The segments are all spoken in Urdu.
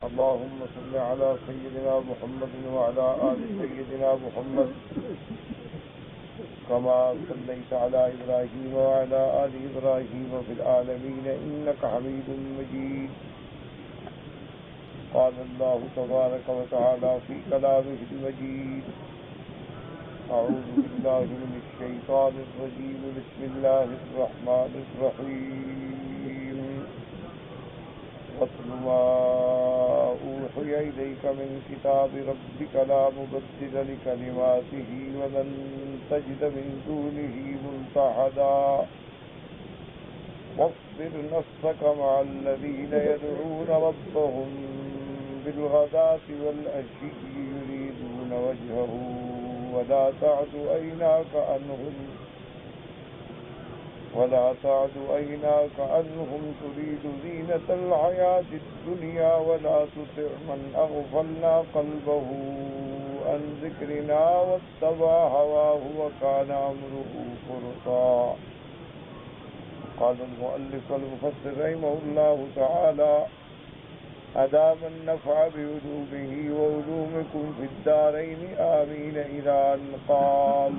اللهم صل على سيدنا محمد وعلى آل سيدنا محمد كما صليت على إبراهيم وعلى آل إبراهيم في العالمين إنك حميد مجيد. قال الله تبارك وتعالى في كلامه المجيد: أعوذ بالله من الشيطان الرجيم. بسم الله الرحمن الرحيم. واتل ما أوحي إليك من كتاب ربك لا مبدل لكلماته ولن تجد من دونه ملتحدا. واصبر نفسك مع الذين يدعون ربهم بالغداة والعشي يريدون وجهه ولا تعد عيناك عنهم تريد زينة الحياة الدنيا ولا تطع من أغفلنا قلبه عن ذكرنا واتبع هواه وكان أمره فرطا. قال المؤلف المفسر رحمه الله تعالى: أدام النفع بعلومه وعلومكم في الدارين آمين. إلى أن قال: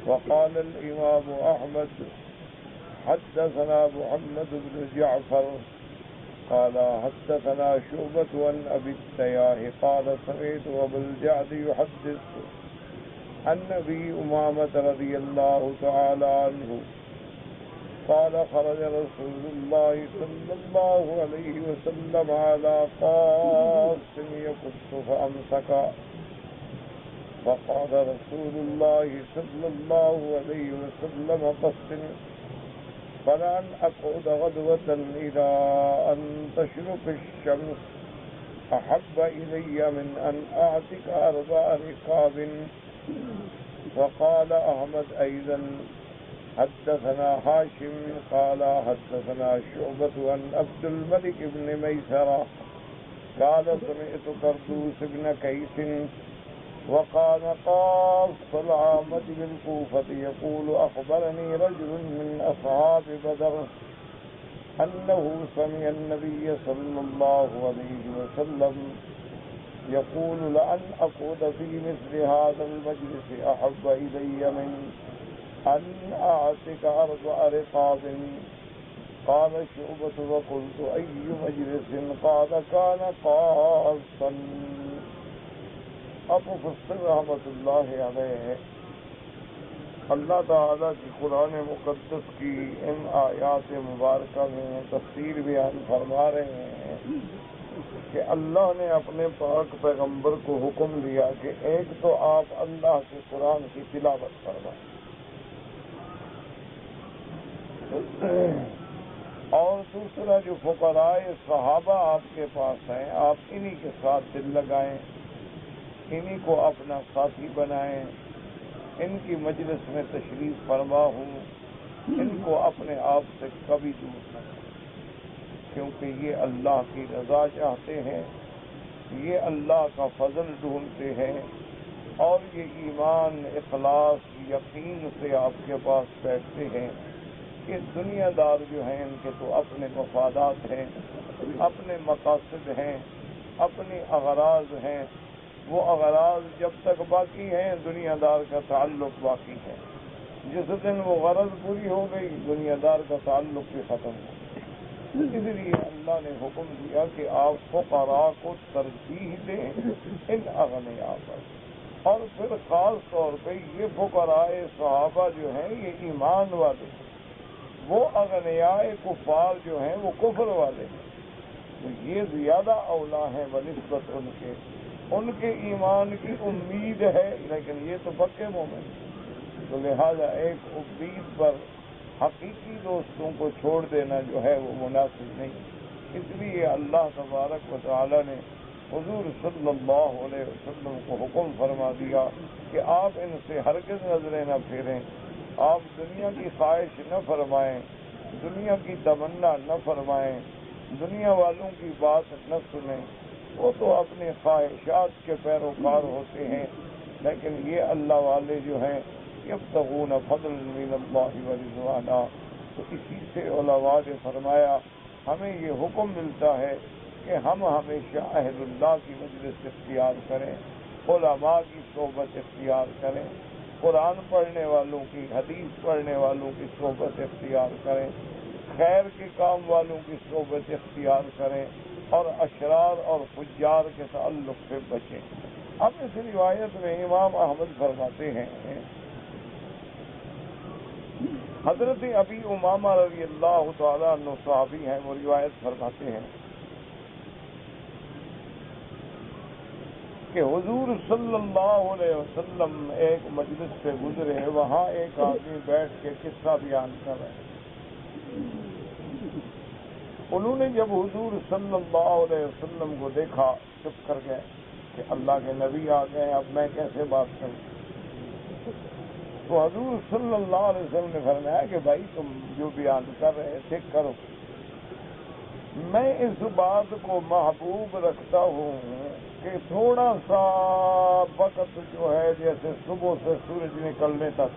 وقال الإمام أحمد: حدثنا محمد بن جعفر قال حدثنا شعبة عن أبي التياح قال سمعت أبا الجعد يحدث عن أبي أمامة رضي الله تعالى عنه قال: خرج رسول الله صلى الله عليه وسلم على قاص يقص فأمسك، فقال رسول الله صلى الله عليه وسلم: قص فلن أقعد غدوة إلى أن تشرق الشمس أحب إلي من أن أعتق 4 رقاب. وقال أحمد أيضا: حدثنا هاشم قال حدثنا شعبة عن عبد الملك بن ميسرة قال سمعت قردوس بن كيس وقال قاص العامة بالكوفة يقول: أخبرني رجل من أصحاب بدر أنه سمع النبي صلى الله عليه وسلم يقول: لأن أقعد في مثل هذا المجلس أحب إلي من أن أعتق 4 رقاب. قال شعبة: وقلت: أي مجلس؟ قال: كان قاصا. ابو مفسر رحمۃ اللہ علیہ اللہ تعالیٰ کی قرآن مقدس کی ان آیات مبارکہ میں تفسیر بیان فرما رہے ہیں کہ اللہ نے اپنے پاک پیغمبر کو حکم دیا کہ ایک تو آپ اللہ کے قرآن کی تلاوت فرمائیں اور دوسرا جو فقراء صحابہ آپ کے پاس ہیں آپ انہی کے ساتھ دل لگائیں، انہی کو اپنا ساتھی بنائیں، ان کی مجلس میں تشریف فرما ہوں، ان کو اپنے آپ سے کبھی دور نہ کریں، کیونکہ یہ اللہ کی رضا چاہتے ہیں، یہ اللہ کا فضل ڈھونڈتے ہیں، اور یہ ایمان، اخلاص، یقین سے آپ کے پاس بیٹھتے ہیں کہ دنیا دار جو ہیں ان کے تو اپنے مفادات ہیں، اپنے مقاصد ہیں، اپنی اغراض ہیں، وہ اغراض جب تک باقی ہیں دنیا دار کا تعلق باقی ہے، جس دن وہ غرض پوری ہو گئی دنیا دار کا تعلق بھی ختم ہو گیا۔ اس لیے اللہ نے حکم دیا کہ آپ فقراء کو ترجیح دیں ان اغنیاء پر، اور پھر خاص طور پہ یہ فقراء صحابہ جو ہیں یہ ایمان والے ہیں، وہ اغنیاء کفار جو ہیں وہ کفر والے ہیں، تو یہ زیادہ اولا ہیں بنسبت ان کے ایمان کی امید ہے، لیکن یہ تو پکے مومن ہیں، تو لہذا ایک امید پر حقیقی دوستوں کو چھوڑ دینا جو ہے وہ مناسب نہیں۔ اس لیے اللہ تبارک و تعالی نے حضور صلی اللہ علیہ وسلم کو حکم فرما دیا کہ آپ ان سے ہرگز نظریں نہ پھیریں، آپ دنیا کی خواہش نہ فرمائیں، دنیا کی تمنا نہ فرمائیں، دنیا والوں کی بات نہ سنیں، وہ تو اپنے خواہشات کے پیروکار ہوتے ہیں، لیکن یہ اللہ والے جو ہیں یبتغون فضلا من اللہ ورضوانا، تو اسی سے علماء نے فرمایا ہمیں یہ حکم ملتا ہے کہ ہم ہمیشہ اہل اللہ کی مجلس اختیار کریں، علماء کی صحبت اختیار کریں، قرآن پڑھنے والوں کی، حدیث پڑھنے والوں کی صحبت اختیار کریں، خیر کے کام والوں کی صحبت اختیار کریں، اور اشرار اور فجار کے تعلق سے بچیں۔ اب اس روایت میں امام احمد فرماتے ہیں، حضرت ابی امامہ رضی اللہ تعالیٰ عنہ صحابی ہیں، وہ روایت فرماتے ہیں کہ حضور صلی اللہ علیہ وسلم ایک مجلس سے گزرے، وہاں ایک آدمی بیٹھ کے قصہ بیان کر رہے ہیں۔ انہوں نے جب حضور صلی اللہ علیہ وسلم کو دیکھا چپ کر گئے کہ اللہ کے نبی آ گئے، اب میں کیسے بات کروں؟ تو حضور صلی اللہ علیہ وسلم نے فرمایا کہ بھائی تم جو بیان کر رہے تھے کرو، میں اس بات کو محبوب رکھتا ہوں کہ تھوڑا سا وقت جو ہے جیسے صبح سے سورج نکلنے تک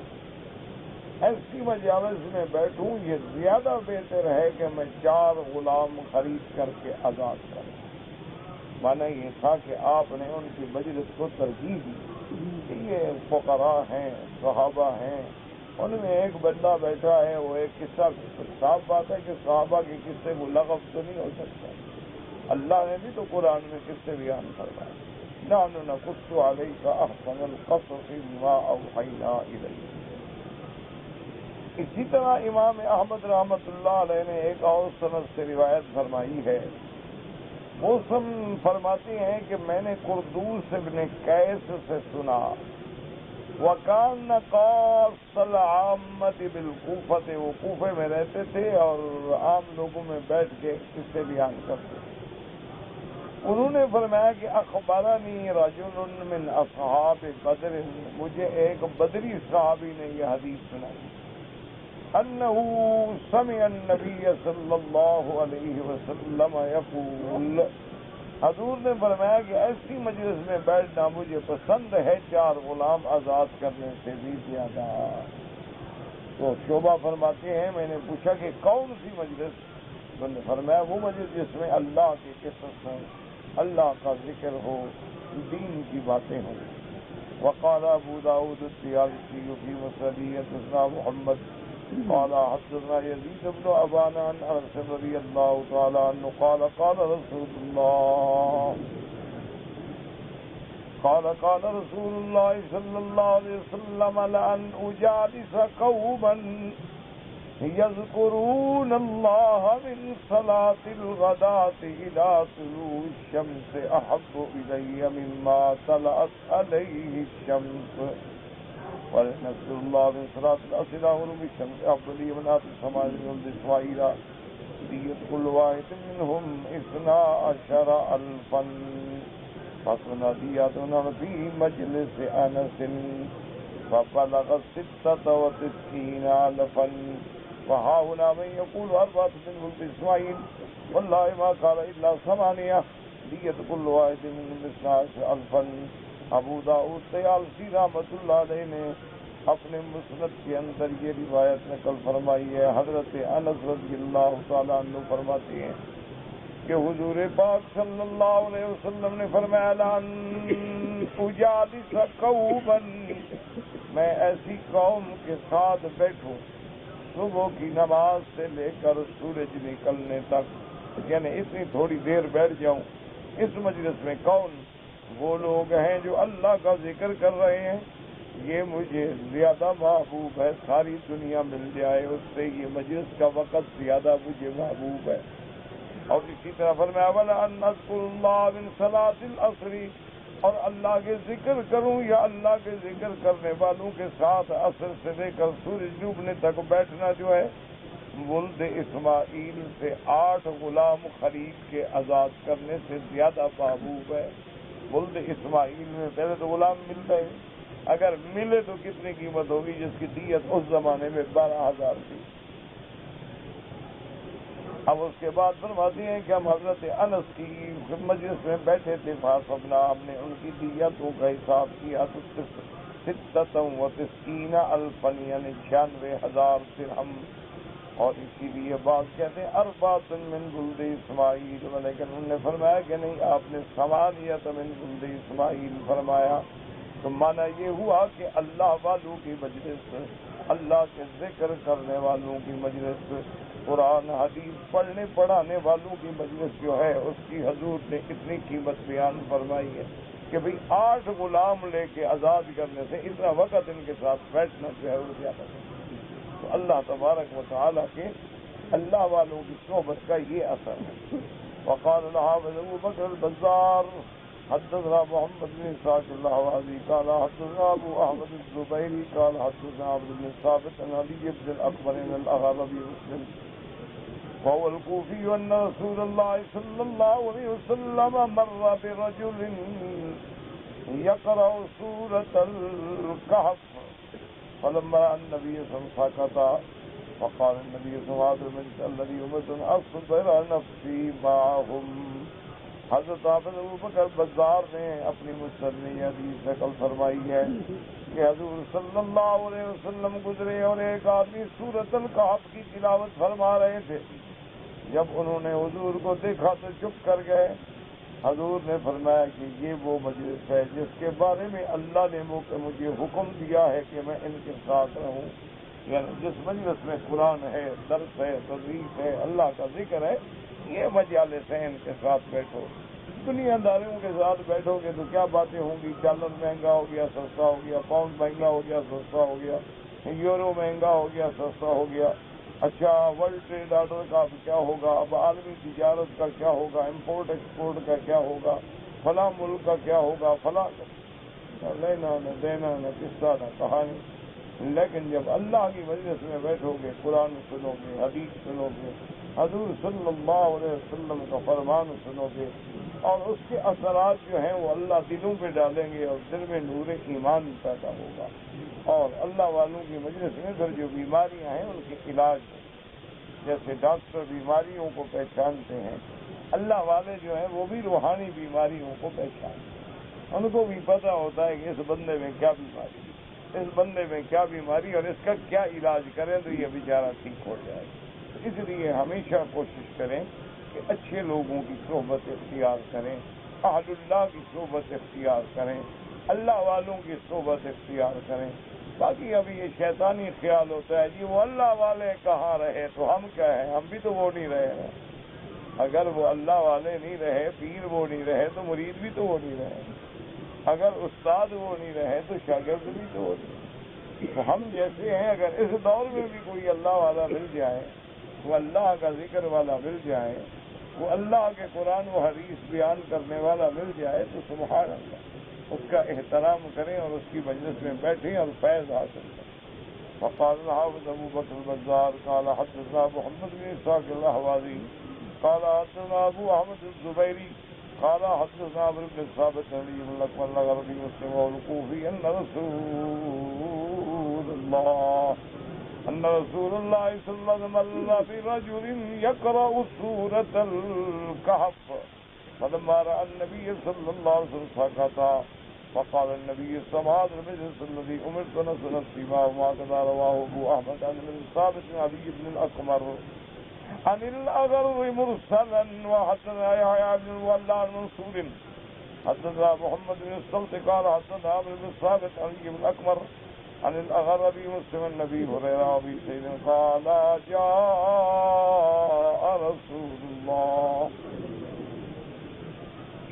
ایسی مجالس میں بیٹھوں، یہ زیادہ بہتر ہے کہ میں 4 غلام خرید کر کے آزاد کروں۔ مانا یہ تھا کہ آپ نے ان کی مجلس کو ترجیح دی کہ یہ فقراء ہیں، صحابہ ہیں، ان میں ایک بندہ بیٹھا ہے، وہ ایک قصہ، صاف بات ہے کہ صحابہ کے قصے کو لغو تو نہیں ہو سکتا، اللہ نے بھی تو قرآن میں قصے بیان کروائے، نحن نقص علیک احسن القصص بما اوحینا الیک۔ اسی طرح امام احمد رحمۃ اللہ علیہ نے ایک اور سند سے روایت فرمائی ہے، وہ فرماتے ہیں کہ میں نے قردوس ابن قیس سے سنا، وَكَانَ قَاصَّ الْعَامَّةِ بِالْكُوفَةِ، وہ کوفے میں رہتے تھے اور عام لوگوں میں بیٹھ کے قصے بیان کرتے تھے۔ انہوں نے فرمایا کہ اخبرنی رجل من اصحاب بدر، مجھے ایک بدری صحابی نے یہ حدیث سنائی، انہ سمع النبی صلی اللہ علیہ وسلم یقول، حضور نے فرمایا کہ ایسی مجلس میں بیٹھنا مجھے پسند ہے 4 غلام آزاد کرنے سے بھی زیادہ۔ تو شعبہ فرماتے ہیں میں نے پوچھا کہ کون سی مجلس؟ انہوں نے فرمایا وہ مجلس جس میں اللہ کے قصص ہوں، اللہ کا ذکر ہو، دین کی باتیں ہوں۔ وقال ابو داود الطیالسی فی مسندیہ محمد قال حدثنا يزيد بن ابان عن انس رضي الله تعالى عنه قال قال رسول الله صلى الله عليه وسلم لأن أجالس قوما يذكرون الله من صلاة الغداة إلى طلوع الشمس أحب إلي مما طلعت عليه الشمس، ونذكر الله من صلاة العصر إلى غروب الشمس أحب إلي من آتي السماء والأرض إسرائيل دية كل واحد منهم 12,000 فصل ديتنا في مجلس أنس فبلغ 96,000، وها هنا من يقول 4 منهم بإسماعيل والله ما قال إلا 8 دية كل واحد منهم 12,000۔ ابو داؤد طیالسی رحمۃ اللہ علیہ نے اپنے مسند کے اندر یہ روایت نقل فرمائی ہے۔ حضرت انس رضی اللہ تعالیٰ عنہ فرماتے ہیں کہ حضور پاک صلی اللہ علیہ وسلم نے فرمایا لَأَنْ أُجَالِسَ قَوْمًا، میں ایسی قوم کے ساتھ بیٹھوں صبح کی نماز سے لے کر سورج نکلنے تک، یعنی اتنی تھوڑی دیر بیٹھ جاؤں اس مجلس میں، کون؟ وہ لوگ ہیں جو اللہ کا ذکر کر رہے ہیں، یہ مجھے زیادہ محبوب ہے، ساری دنیا مل جائے اس سے یہ مجلس کا وقت زیادہ مجھے محبوب ہے۔ اور اسی طرح فرمایا وَلَأَنْ أَذْكُرَ اللَّهَ مِنْ صَلَاةِ الْعَصْرِ، اور اللہ کے ذکر کروں یا اللہ کے ذکر کرنے والوں کے ساتھ عصر سے لے کر سورج ڈوبنے تک بیٹھنا جو ہے، ولد اسماعیل سے 8 غلام خرید کے آزاد کرنے سے زیادہ محبوب ہے۔ ولد اسماعیل میں پہلے تو غلام ملتا ہے، اگر ملے تو کتنی قیمت ہوگی، جس کی دیت اس زمانے میں 12,000 تھی۔ اب اس کے بعد فرماتے ہیں کہ ہم حضرت انس کی مجلس میں بیٹھے تھے، فاصبنا، ہم نے ان کی دیتوں کا حساب کیا تو 96,000 یعنی 96,000 درہم اور اسی لیے بعض کہتے ہیں اربعۃ من جلد اسماعیل، لیکن انہوں نے فرمایا کہ نہیں، آپ نے ثمانیۃ من جلد اسماعیل فرمایا، تو مانا یہ ہوا کہ اللہ والوں کی مجلس، اللہ کے ذکر کرنے والوں کی مجلس، قرآن حدیث پڑھنے پڑھانے والوں کی مجلس جو ہے اس کی حضور نے اتنی قیمت بیان فرمائی ہے کہ بھئی 8 غلام لے کے آزاد کرنے سے اتنا وقت ان کے ساتھ بیٹھنا جو ہے وہ زیادہ ہے۔ تو اللہ تبارک و تعالیٰ کے اللہ والوں کی صحبت کا یہ اثر ہے۔ وقال الحافظ ابو بکر البزار حدثنا محمد بن اسحاق الحوازی قال حدثنا ابو احمد الزبیری قال حدثنا عبد بن ثابت عن علی بن الاکبر عن الاغربی مسلم وهو الكوفي أن رسول الله صلى الله عليه وسلم مر برجل يقرأ سورة الكهف فلما رأى النبي صلى الله عليه وسلم سكت فقال النبي صلى الله عليه وسلم الذي أمرت أن أصبر نفسي معهم۔ حضرت حافظ ابو بکر بزار نے اپنی مسند حدیث نقل فرمائی ہے کہ حضور صلی اللہ علیہ وسلم گزرے اور ایک آدمی سورۃ الکہف کی تلاوت فرما رہے تھے۔ جب انہوں نے حضور کو دیکھا تو چپ کر گئے۔ حضور نے فرمایا کہ یہ وہ مجلس ہے جس کے بارے میں اللہ نے مجھے حکم دیا ہے کہ میں ان کے ساتھ رہوں، یعنی جس مجلس میں قرآن ہے، درس ہے، تدریس ہے، اللہ کا ذکر ہے، یہ مجالس ہیں، ان کے ساتھ بیٹھو۔ دنیا داروں کے ساتھ بیٹھو گے تو کیا باتیں ہوں گی؟ ڈالر مہنگا ہو گیا سستا ہو گیا، پاؤنڈ مہنگا ہو گیا سستا ہو گیا، یورو مہنگا ہو گیا سستا ہو گیا، اچھا ورلڈ ٹریڈ آرڈر کا کیا ہوگا، اب عالمی تجارت کا کیا ہوگا، امپورٹ ایکسپورٹ کا کیا ہوگا، فلاں ملک کا کیا ہوگا، فلاں لینا نہ دینا نہ قصہ نہ کہانی۔ لیکن جب اللہ کی مجلس میں بیٹھو گے، قرآن سنو گے، حدیث سنو گے، حضور صلی اللہ علیہ وسلم کا فرمان سنو گے، اور اس کے اثرات جو ہیں وہ اللہ دلوں پہ ڈالیں گے اور دل میں نور ایمان پیدا ہوگا، اور اللہ والوں کی مجلس میں پھر جو بیماریاں ہیں ان کے علاج ہیں۔ جیسے ڈاکٹر بیماریوں کو پہچانتے ہیں، اللہ والے جو ہیں وہ بھی روحانی بیماریوں کو پہچانتے ہیں، ان کو بھی پتہ ہوتا ہے کہ اس بندے میں کیا بیماری، اس بندے میں کیا بیماری اور اس کا کیا علاج کریں تو یہ بیچارہ ٹھیک ہو جائے۔ اس لیے ہمیشہ کوشش کریں کہ اچھے لوگوں کی صحبت اختیار کریں، اہل اللہ کی صحبت اختیار کریں، اللہ والوں کی صحبت اختیار کریں۔ باقی ابھی یہ شیطانی خیال ہوتا ہے جی وہ اللہ والے کہاں رہے تو ہم کیا ہیں، ہم بھی تو وہ نہیں رہے ہیں۔ اگر وہ اللہ والے نہیں رہے، پیر وہ نہیں رہے تو مرید بھی تو وہ نہیں رہے، اگر استاد وہ نہیں رہے تو شاگرد بھی تو وہ نہیں رہے۔ تو ہم جیسے ہیں، اگر اس دور میں بھی کوئی اللہ والا مل جائے، وہ اللہ کا ذکر والا مل جائے، وہ اللہ کے قرآن و حدیث بیان کرنے والا مل جائے تو سبحان اللہ، اس کا احترام کریں اور اس کی مجلس میں بیٹھیں اور فیض حاصل کریں۔ وقال الحافظ ابو بکر البزار قال حدثنا محمد بن اسحاق الحوازی قال حدثنا ابو احمد الزبیری قال حدثنا عمرو بن ثابت عن ابن الاکبر الغربی مسلم والکوفی ان رسول اللہ صلی اللہ علیہ وسلم برجل يقرأ سورة الكهف فلما رأى النبي صلى الله عليه وسلم سكت فقال النبي صلى الله عليه وسلم المجلس الذي أمرت أن أصل السماء وما كذا رواه أبو أحمد عن ابن ثابت عن علي بن الأكمر عن الأغر مرسلا وحدثنا يحيى بن الولاد منصور حدثنا محمد بن الصلت قال حدثنا عمرو بن ثابت عن علي بن الأكمر عن الأغر أبي مسلم النبي هريرة أبي سيد قال جاء رسول الله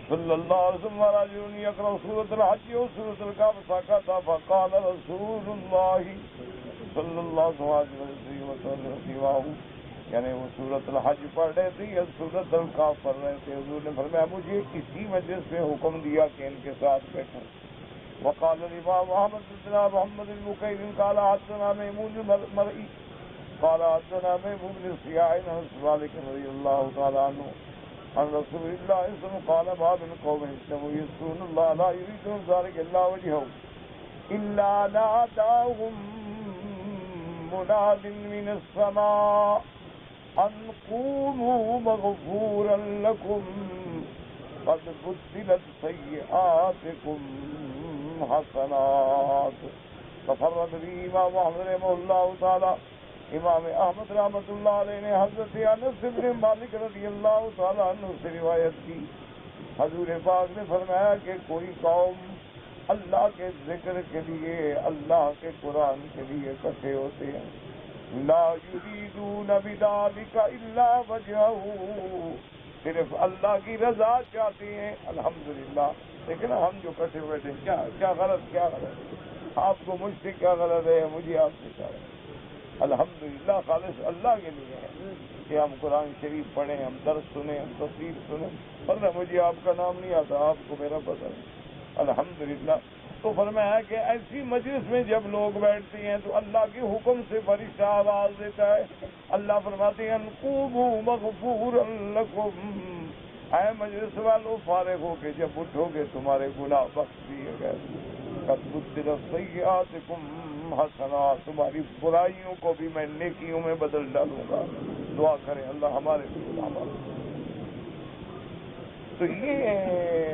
صلى الله عليه وسلم رجل يقرأ سورة الحج وسورة الكهف سكت فقال رسول الله صلى الله عليه وسلم یعنی وہ سورۃ الحج پڑھ رہے تھے یا سورۃ الکہف پڑھ رہے تھے، حضور نے فرمایا مجھے اسی مجلس میں حکم دیا کہ ان کے ساتھ بیٹھوں۔ وقال الإمام أحمد بن محمد المكيل قال حدثنا ميمون المرئي قال حدثنا ميمون بن الصياح عن مالك رضي الله تعالى عنه عن رسول الله صلى الله عليه وسلم قال ما من قوم اجتمعوا يذكرون الله لا يريدون ذلك إلا وجهه إلا ناداهم مناد من السماء أن قوموا مغفورا لكم قد بدلت سيئاتكم حسنات۔ تفرد به امام احمد رحمہ اللہ تعالی امام احمد رحمۃ اللہ علیہ نے حضرت انس بن مالک رضی اللہ تعالیٰ عنہ سے روایت کی، حضور پاک نے فرمایا کہ کوئی قوم اللہ کے ذکر کے لیے، اللہ کے قرآن کے لیے اکٹھے ہوتے ہیں، لا یریدون بذلک الا وجہہ، صرف اللہ کی رضا چاہتے ہیں، الحمدللہ۔ لیکن ہم جو کٹے ہوئے تھے، کیا غلط آپ کو مجھ سے کیا غلط ہے، مجھے آپ سے کیا غلط؟ الحمدللہ خالص اللہ کے لیے ہے کہ ہم قرآن شریف پڑھیں، ہم درس سنیں، ہم تفسیر سنیں، ورنہ مجھے آپ کا نام نہیں آتا، آپ کو میرا پتہ نہیں، الحمدللہ۔ تو فرمایا کہ ایسی مجلس میں جب لوگ بیٹھتے ہیں تو اللہ کے حکم سے فرشتہ آواز دیتا ہے، اللہ فرماتے ہیں قوموا مغفورا لکم، اے مجلس والوں فارغ ہو کے جب اٹھو گے تمہارے گناہ بخش دیے گئے، قد بدلت سیئاتکم حسنات، تمہاری برائیوں کو بھی میں نیکیوں میں بدل ڈالوں گا۔ دعا کریں اللہ ہمارے گناہ معاف۔ تو یہ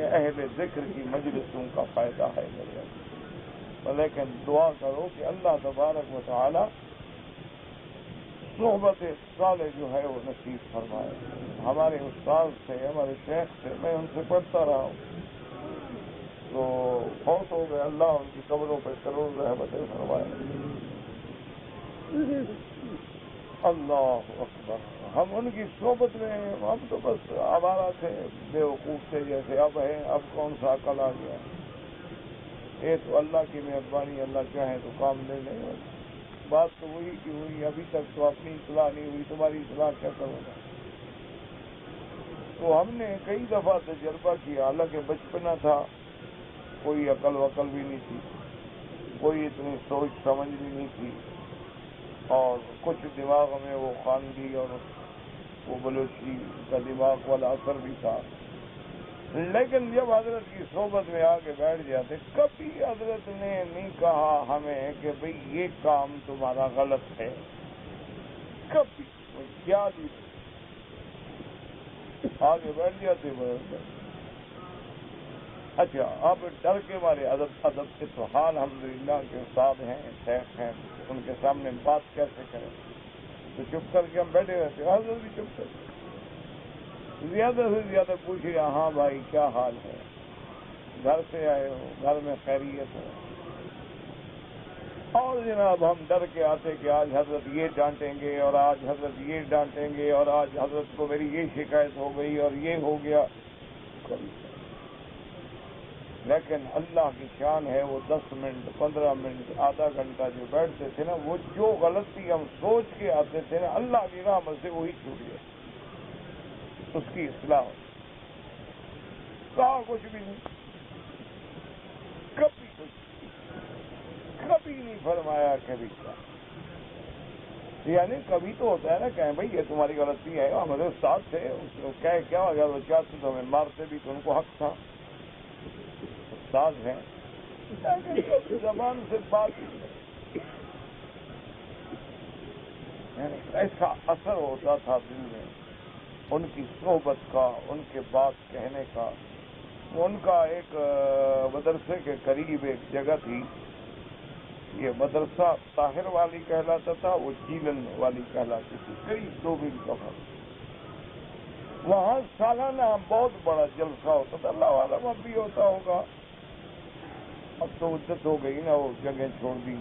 اہل ذکر کی مجلسوں کا فائدہ ہے میرے، لیکن دعا کرو کہ اللہ تبارک و تعالی صحبت صالح جو ہے وہ نصیب فرمائے۔ ہمارے استاد سے، ہمارے شیخ سے، میں ان سے پڑھتا رہا ہوں، تو فوت ہو گئے، اللہ ان کی قبروں پہ کروڑ رحمتیں فرمائے۔ اللہ اکبر۔ ہم ان کی صحبت میں، ہم تو بس آوارہ تھے، بے وقوف تھے جیسے اب ہیں، اب کون سا عقل آ گیا؟ یہ تو اللہ کی مہربانی، اللہ چاہے تو کام لے لیں۔ بات تو وہی کی ہوئی، ابھی تک تو اپنی اصلاح نہیں ہوئی، تمہاری اصلاح کیا کروں گا؟ تو ہم نے کئی دفعہ تجربہ کیا، حالانکہ بچپنا تھا، کوئی عقل وقل بھی نہیں تھی، کوئی اتنی سوچ سمجھ بھی نہیں تھی، اور کچھ دماغ میں وہ خانگی اور وہ بلوچی کا دماغ والا اثر بھی تھا، لیکن جب حضرت کی صحبت میں آ کے بیٹھ جاتے، کبھی حضرت نے نہیں کہا ہمیں کہ بھئی یہ کام تمہارا غلط ہے، کبھی یاد ہی نہیں، آگے بیٹھ جاتے بس۔ اچھا، اب ڈر کے مارے ادب کے تو حال الحمدللہ کے استاد ہیں، شیخ ہیں، ان کے سامنے بات کیسے کریں، تو چپ کر کے ہم بیٹھے رہتے، حضرت بھی چپ کر، زیادہ سے زیادہ پوچھے ہاں بھائی کیا حال ہے، گھر سے آئے ہو، گھر میں خیریت ہے، اور جناب ہم ڈر کے آتے کہ آج حضرت یہ ڈانٹیں گے، اور آج حضرت یہ ڈانٹیں گے، اور آج حضرت کو میری یہ شکایت ہو گئی اور یہ ہو گیا، لیکن اللہ کی شان ہے، وہ 10 منٹ 15 منٹ آدھا گھنٹہ جو بیٹھتے تھے نا، وہ جو غلطی ہم سوچ کے آتے تھے نا، اللہ کی رحمت سے وہی چھوٹ گیا، اس کی اصلاح ہو، کہا کچھ بھی نہیں، کبھی نہیں فرمایا کبھی کیا، یعنی کبھی تو ہوتا ہے نا کہ بھائی یہ تمہاری غلطی ہے، ہمارے استاد تھے، کیا ہو گیا، وہ چاہتے تو ہمیں مارتے بھی، تو ان کو حق تھا، استاد ہیں، زبان سے بات یعنی ایسا اثر ہوتا تھا دل میں ان کی صحبت کا، ان کے بات کہنے کا۔ ان کا ایک مدرسے کے قریب ایک جگہ تھی، یہ مدرسہ طاہر والی کہلاتا تھا، وہ جیلن والی کہلاتی تھی، قریب 2 میل کا فرق۔ وہاں سالانہ بہت بڑا جلسہ ہوتا تھا، اللہ عالم اب بھی ہوتا ہوگا، اب تو مدت ہو گئی نا، وہ جگہ چھوڑ دی۔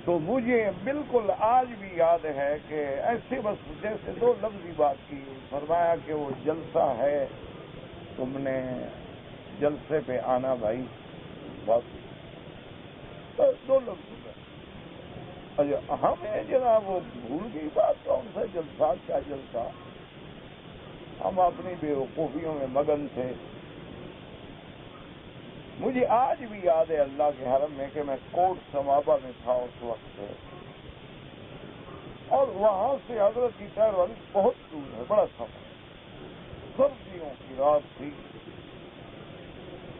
تو مجھے بالکل آج بھی یاد ہے کہ ایسے بس جیسے 2 لفظ ہی بات کی، فرمایا کہ وہ جلسہ ہے، تم نے جلسے پہ آنا بھائی، بس 2 لفظ۔ اچھا ہمیں جناب وہ بھول گئی بات، کون سا جلسہ، کیا جلسہ، ہم اپنی بے وقوفیوں میں مگن تھے۔ مجھے آج بھی یاد ہے اللہ کے حرم میں کہ میں کوٹ سمابا میں تھا اس وقت، اور وہاں سے حضرت کی طرح والی بہت دور ہے، بڑا سفر، سردیوں کی رات تھی،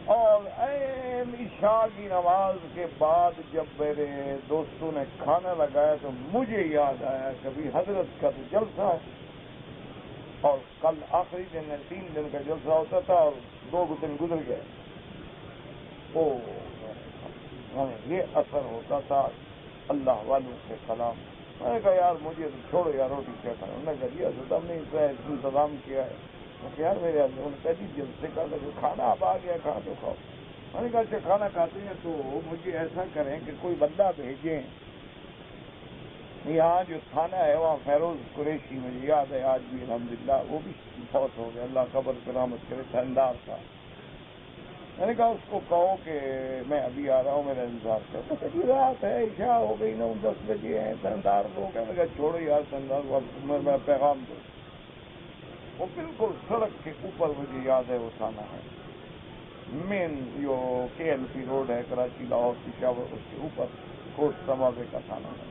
اور عین عشاء کی نماز کے بعد جب میرے دوستوں نے کھانا لگایا تو مجھے یاد آیا کہ بھی حضرت کا تو جلسہ ہے، اور کل آخری دن ہے، 3 دن کا جلسہ ہوتا تھا، اور 2 دن گزر گئے۔ یہ اثر ہوتا تھا اللہ والوں کے کلام. میں نے کہا یار مجھے تو چھوڑو یار روٹی کیا کھانا. انہوں نے کہا جی حضرت ہم نے انتظام کیا ہے. میں نے کہا یار میرے حضرت نے کہا جی جلد سے کہا کہ کھانا اب آ گیا کھانا تو کھاؤ. میں نے کہا اچھا کھانا کھاتے ہیں تو مجھے ایسا کریں کہ کوئی بندہ بھیجیں. یہاں جو تھانہ ہے وہاں فیروز قریشی مجھے یاد ہے آج بھی الحمدللہ وہ بھی فوت ہو گیا اللہ قبر پہ رحمت کرے تھندار تھا. میں نے کہا اس کو کہو کہ میں ابھی آ رہا ہوں میرا انتظار کرو. کبھی رات ہے عشاء ہو گئی 9-10 بجے ہیں تھندار لوگ ہیں. میں کہا چھوڑو یار تھندار میں پیغام دوں. وہ بالکل سڑک کے اوپر مجھے یاد ہے وہ تھانہ ہے مین جو KLP روڈ ہے کراچی لاہور پشاور اس کے اوپر کوٹ سماوے کا تھانہ ہے.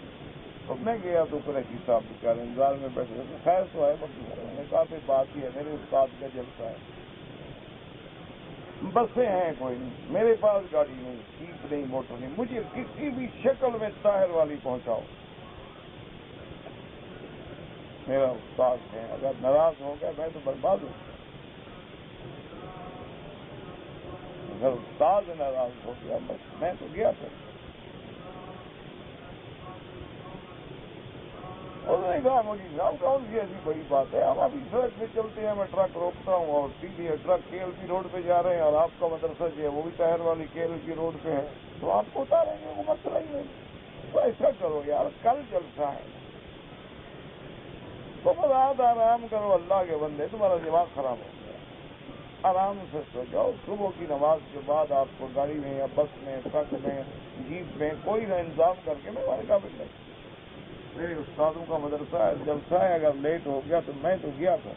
تو میں گیا تو قریشی صاحب بیچارے انتظار میں بیٹھے تھے. خیر تو ہے میں نے کہا پھر بات ہی ہے میرے استاد کا جلسہ ہے. بسیں ہیں کوئی نہیں میرے پاس گاڑی نہیں جیپ نہیں موٹر نہیں. مجھے کسی بھی شکل میں طاہر والی پہنچاؤ. میرا استاد ہے اگر ناراض ہو گیا میں تو برباد ہوں. اگر استاد ناراض ہو گیا میں تو گیا تھا. انہوں نے کہا مجھے جاؤ کون سی ایسی بڑی بات ہے. ہم ابھی سڑک پہ چلتے ہیں میں ٹرک روکتا ہوں اور سیدھی ٹرک KLP روڈ پہ جا رہے ہیں اور آپ کا مدرسہ جو ہے وہ بھی طاہر والی KLP روڈ پہ ہے تو آپ کو اتاریں گے وہ مسئلہ ہی نہیں. تو ایسا کرو یار کل جلسہ ہے تو رات آرام کرو اللہ کے بندے تمہارا دماغ خراب ہو گیا. آرام سے سو جاؤ. صبح کی نماز کے بعد آپ کو گاڑی میں یا بس میں ٹرک میں جیپ میں کوئی نہ انتظام کر کے میں ہمارے قابل نہیں. میرے استادوں کا مدرسہ ہے جلسہ ہے اگر لیٹ ہو گیا تو میں تو گیا تھا.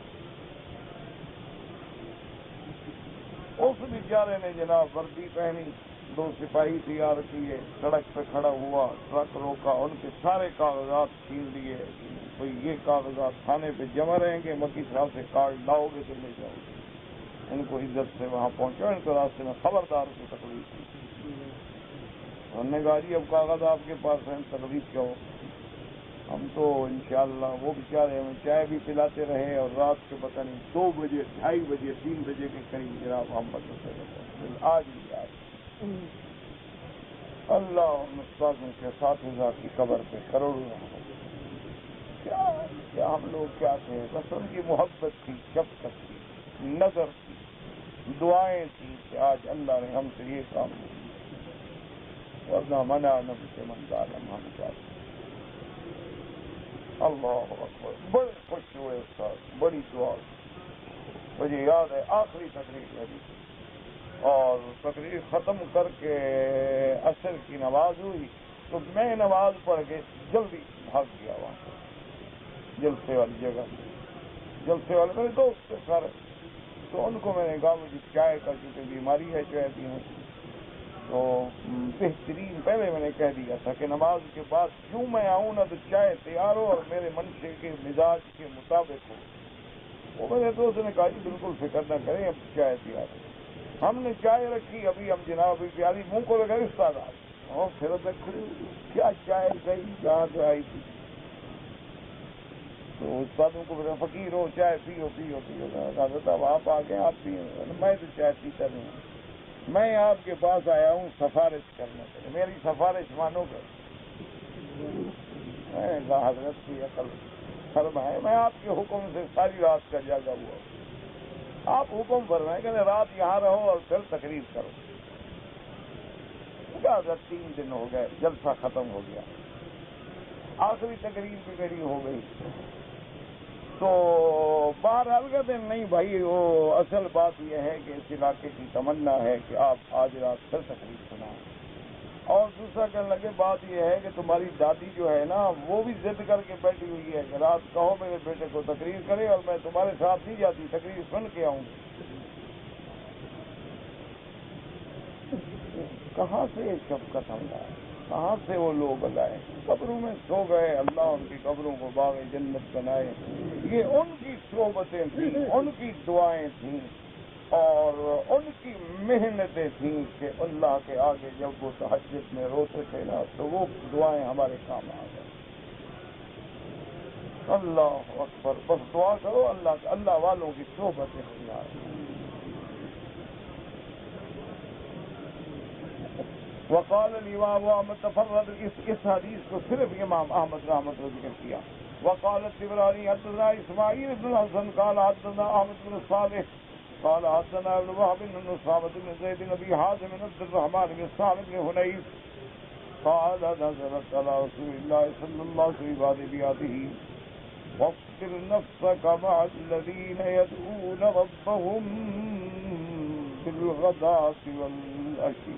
اس بیچارے نے جناب وردی پہنی 2 سپاہی تیار کیے سڑک پہ کھڑا ہوا ٹرک روکا ان کے سارے کاغذات چھین لیے. بھئی یہ کاغذات تھانے پہ جمع رہیں گے مکی صاحب سے کارڈ لاؤ گے تو لے جاؤ گے. ان کو عزت سے وہاں پہنچا. ان کو راستے میں خبردار کو تکلیف دی. انہوں نے کہا جی اب کاغذ آپ کے پاس ہیں تکلیف کیا ہو. ہم تو انشاءاللہ وہ بیچارے ہمیں چائے بھی پلاتے رہے اور رات کے پتہ نہیں 2 بجے 2:30 بجے 3 بجے کے قریب جناب ہم مدرسے رہے. آج بھی آج اللہ مستاذوں کے اساتذہ کی قبر پہ کروڑوں کیا ہم لوگ کیا تھے. بس ان کی محبت تھی شفقت تھی نظر تھی دعائیں تھیں کہ آج اللہ نے ہم سے یہ کام کیا ورنہ منع نب سے من ظالم ہم چاہتے. اللہ اکبر بڑے خوش ہوئے استاد بڑی دعا. مجھے یاد ہے آخری تقریر میری اور تقریر ختم کر کے عصر کی نماز ہوئی تو میں نماز پڑھ کے جلدی بھاگ گیا وہاں سے جلسے والی جگہ. جلسے والے میرے دوست تھے سارے تو ان کو میں نے کہا مجھے چائے کا کیونکہ بیماری ہے چائے پیوں تو بہترین پہلے میں نے کہہ دیا تھا کہ نماز کے بعد کیوں میں آؤں نہ تو چائے تیار ہو اور میرے منشے کے مزاج کے مطابق ہو. وہ میرے دوست نے کہا جی بالکل فکر نہ کریں اب چائے تیار ہو. ہم نے چائے رکھی ابھی ہم جناب ابھی پیاری منہ کو لگا استاد اور پھر کیا چائے گئی کہاں سے آئی تھی. تو استادوں کو فقیر ہو چائے پیو پیو پیو. صاحب آپ آ گئے آپ پیو. میں تو چائے پیتا نہیں ہوں. میں آپ کے پاس آیا ہوں سفارش کرنے کے لیے میری سفارش مانو گے. حضرت کی عقل فرمائے میں آپ کے حکم سے ساری رات کا جاگا ہوا. آپ حکم فرمائیں کہ رات یہاں رہو اور پھر تقریر کرو. حضرت 3 دن ہو گئے جلسہ ختم ہو گیا آخری تقریر بھی میری ہو گئی تو بہرحال کہتے ہیں نہیں بھائی وہ اصل بات یہ ہے کہ اس علاقے کی تمنا ہے کہ آپ آج رات پھر تقریر سنائیں. اور دوسرا کہنے لگے بات یہ ہے کہ تمہاری دادی جو ہے نا وہ بھی ضد کر کے بیٹھی ہوئی ہے کہ رات کہو میرے بیٹے کو تقریر کرے اور میں تمہارے ساتھ نہیں جاتی تقریر سن کے آؤں. کہاں سے یہ شفقت ہم لائے کہاں سے وہ لوگ لائے. قبروں میں سو گئے اللہ ان کی قبروں کو باغ جنت بنائے. یہ ان کی صحبتیں تھیں ان کی دعائیں تھیں اور ان کی محنتیں تھیں کہ اللہ کے آگے جب وہ تہجد میں روتے تھے نا تو وہ دعائیں ہمارے کام آ گئے. اللہ اکبر. بس دعا کرو اللہ والوں کی صحبت اختیار. وقال الامام احمد تفرد، اس حدیث کو صرف امام احمد رحمۃ اللہ ذکر کیا. وقال الطبراني حدثنا اسماعيل بن الحسن قال حدثنا احمد بن صالح قال حدثنا ابن وهب بن نصابة بن زيد بن ابي حازم بن عبد الرحمن بن سعد بن حنيف قال نزلت على رسول الله صلى الله عليه وسلم واصبر نفسك مع الذين يدعون ربهم بالغداة والعشي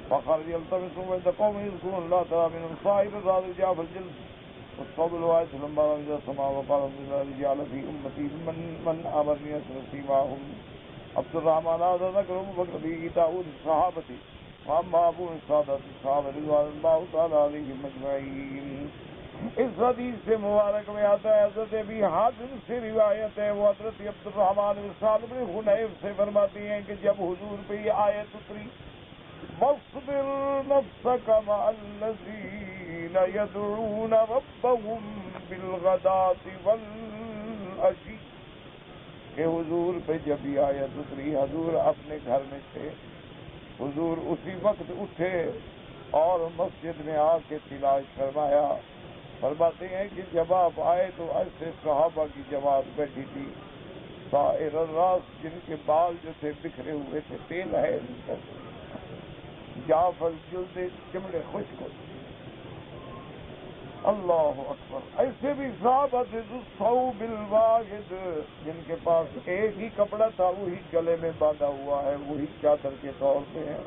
فخرج يلتمس بين قوم يذكرون الله تعالى منهم صائر الرجال جاء في الجلد والصوب الواحد لما رمز السماء وقال الذي جعل في أمتي من آمن يسر معهم عبد الرحمن هذا ذكر أبو بكر به داود الصحابة وأما أبو السادة الصحابة رضوان الله تعالى عليهم أجمعين. اس حدیث سے مبارک میں آتا ہے حضرت ابی حاتم سے روایت ہے، وہ حضرت عبد الرحمن بن سعد بن حنیف سے فرماتی ہیں کہ جب حضور پہ یہ آیت اتری وَاصْبِرْ نَفْسَكَ مَعَ الَّذِينَ يَدْعُونَ رَبَّهُمْ بِالْغَدَاةِ وَالْعَشِيِّ، کہ حضور پہ جب یہ آیت اتری، حضور اپنے گھر میں تھے، حضور اسی وقت اٹھے اور مسجد میں آ کے تلاوت فرمایا. فرماتے ہیں کہ جب آپ آئے تو ایسے صحابہ کی جماعت بیٹھی تھی، سائر الراس، جن کے بال جو تھے بکھرے ہوئے تھے، تیل ہے جعفر جلد چمڑے خشک ہوتے. اللہ اکبر. ایسے بھی صحابہ تھے الثوب الواحد، جن کے پاس ایک ہی کپڑا تھا، وہی گلے میں باندھا ہوا ہے، وہی چادر کے طور پہ ہے.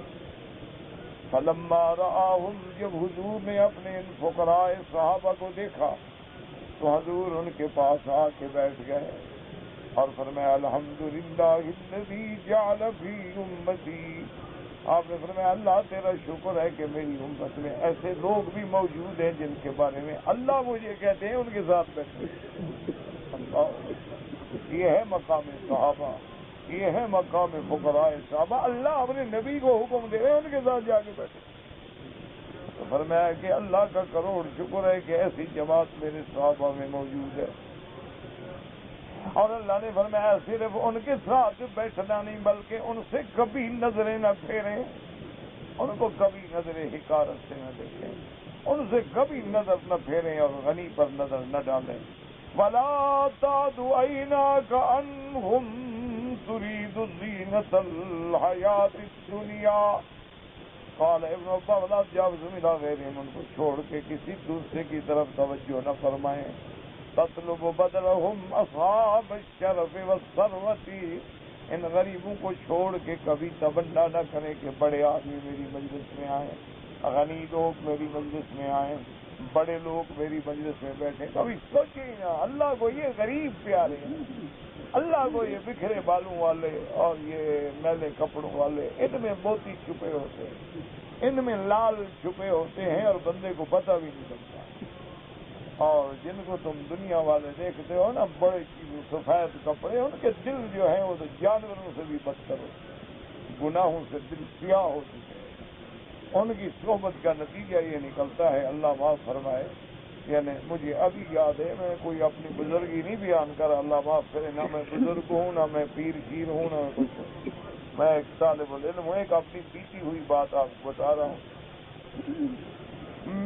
فلما رآہم، جب حضور نے اپنے ان فقراء صحابہ کو دیکھا تو حضور ان کے پاس آ کے بیٹھ گئے اور فرمایا الحمدللہ الذی جعل فی امتی. آپ نے فرمایا اللہ تیرا شکر ہے کہ میری امت میں ایسے لوگ بھی موجود ہیں جن کے بارے میں اللہ مجھے کہتے ہیں ان کے ساتھ بیٹھے. اللہ، یہ ہے مقام صحابہ، یہ ہے مقام فقراء صحابہ. اللہ اپنے نبی کو حکم دے رہے ہیں ان کے ساتھ جا کے بیٹھے. تو فرمایا کہ اللہ کا کروڑ شکر ہے کہ ایسی جماعت میرے صحابہ میں موجود ہے. اور اللہ نے فرمایا صرف ان کے ساتھ بیٹھنا نہیں بلکہ ان سے کبھی نظریں نہ پھیریں، ان کو کبھی نظریں حقارت سے نہ دیکھیں، ان سے کبھی نظر نہ پھیریں اور غنی پر نظر نہ ڈالیں. وَلَا تَعْدُ عَيْنَاكَ عَنْهُمْ تُرِيدُ زِينَةَ الْحَيَاةِ الدُّنْيَا. قال ابن عباس وَلَا تَجَاوَزْ إِلَىٰ غَيْرِهِمْ، ان کو چھوڑ کے کسی دوسرے کی طرف توجہ نہ فرمائیں. تطلب بدلهم اصحاب الشرف والثروة، ان غریبوں کو چھوڑ کے کبھی تمنا نہ کریں کہ بڑے آدمی میری مجلس میں آئیں، غنی لوگ میری مجلس میں آئیں، بڑے لوگ میری مجلس میں بیٹھیں. کبھی سوچیں ہی نہ. اللہ کو یہ غریب پیارے ہیں، اللہ کو یہ بکھرے بالوں والے اور یہ میلے کپڑوں والے، ان میں موتی چھپے ہوتے ہیں، ان میں لال چھپے ہوتے ہیں اور بندے کو پتہ بھی نہیں چلتا. اور جن کو تم دنیا والے دیکھتے ہو نا، بڑے سفید کپڑے، ان کے دل جو ہیں وہ تو جانوروں سے بھی بدتر ہوتے، گناہوں سے دل سیاہ ہو چکے ہیں. ان کی صحبت کا نتیجہ یہ نکلتا ہے، اللہ معاف فرمائے. یعنی مجھے ابھی یاد ہے، میں کوئی اپنی بزرگی نہیں بیان کر، اللہ معاف کرے، نہ میں بزرگ ہوں، نہ میں پیر شیر ہوں، نہ میں کچھ ہوں. میں ایک طالب العلم ہوں، ایک اپنی بیتی ہوئی بات آپ کو بتا رہا ہوں.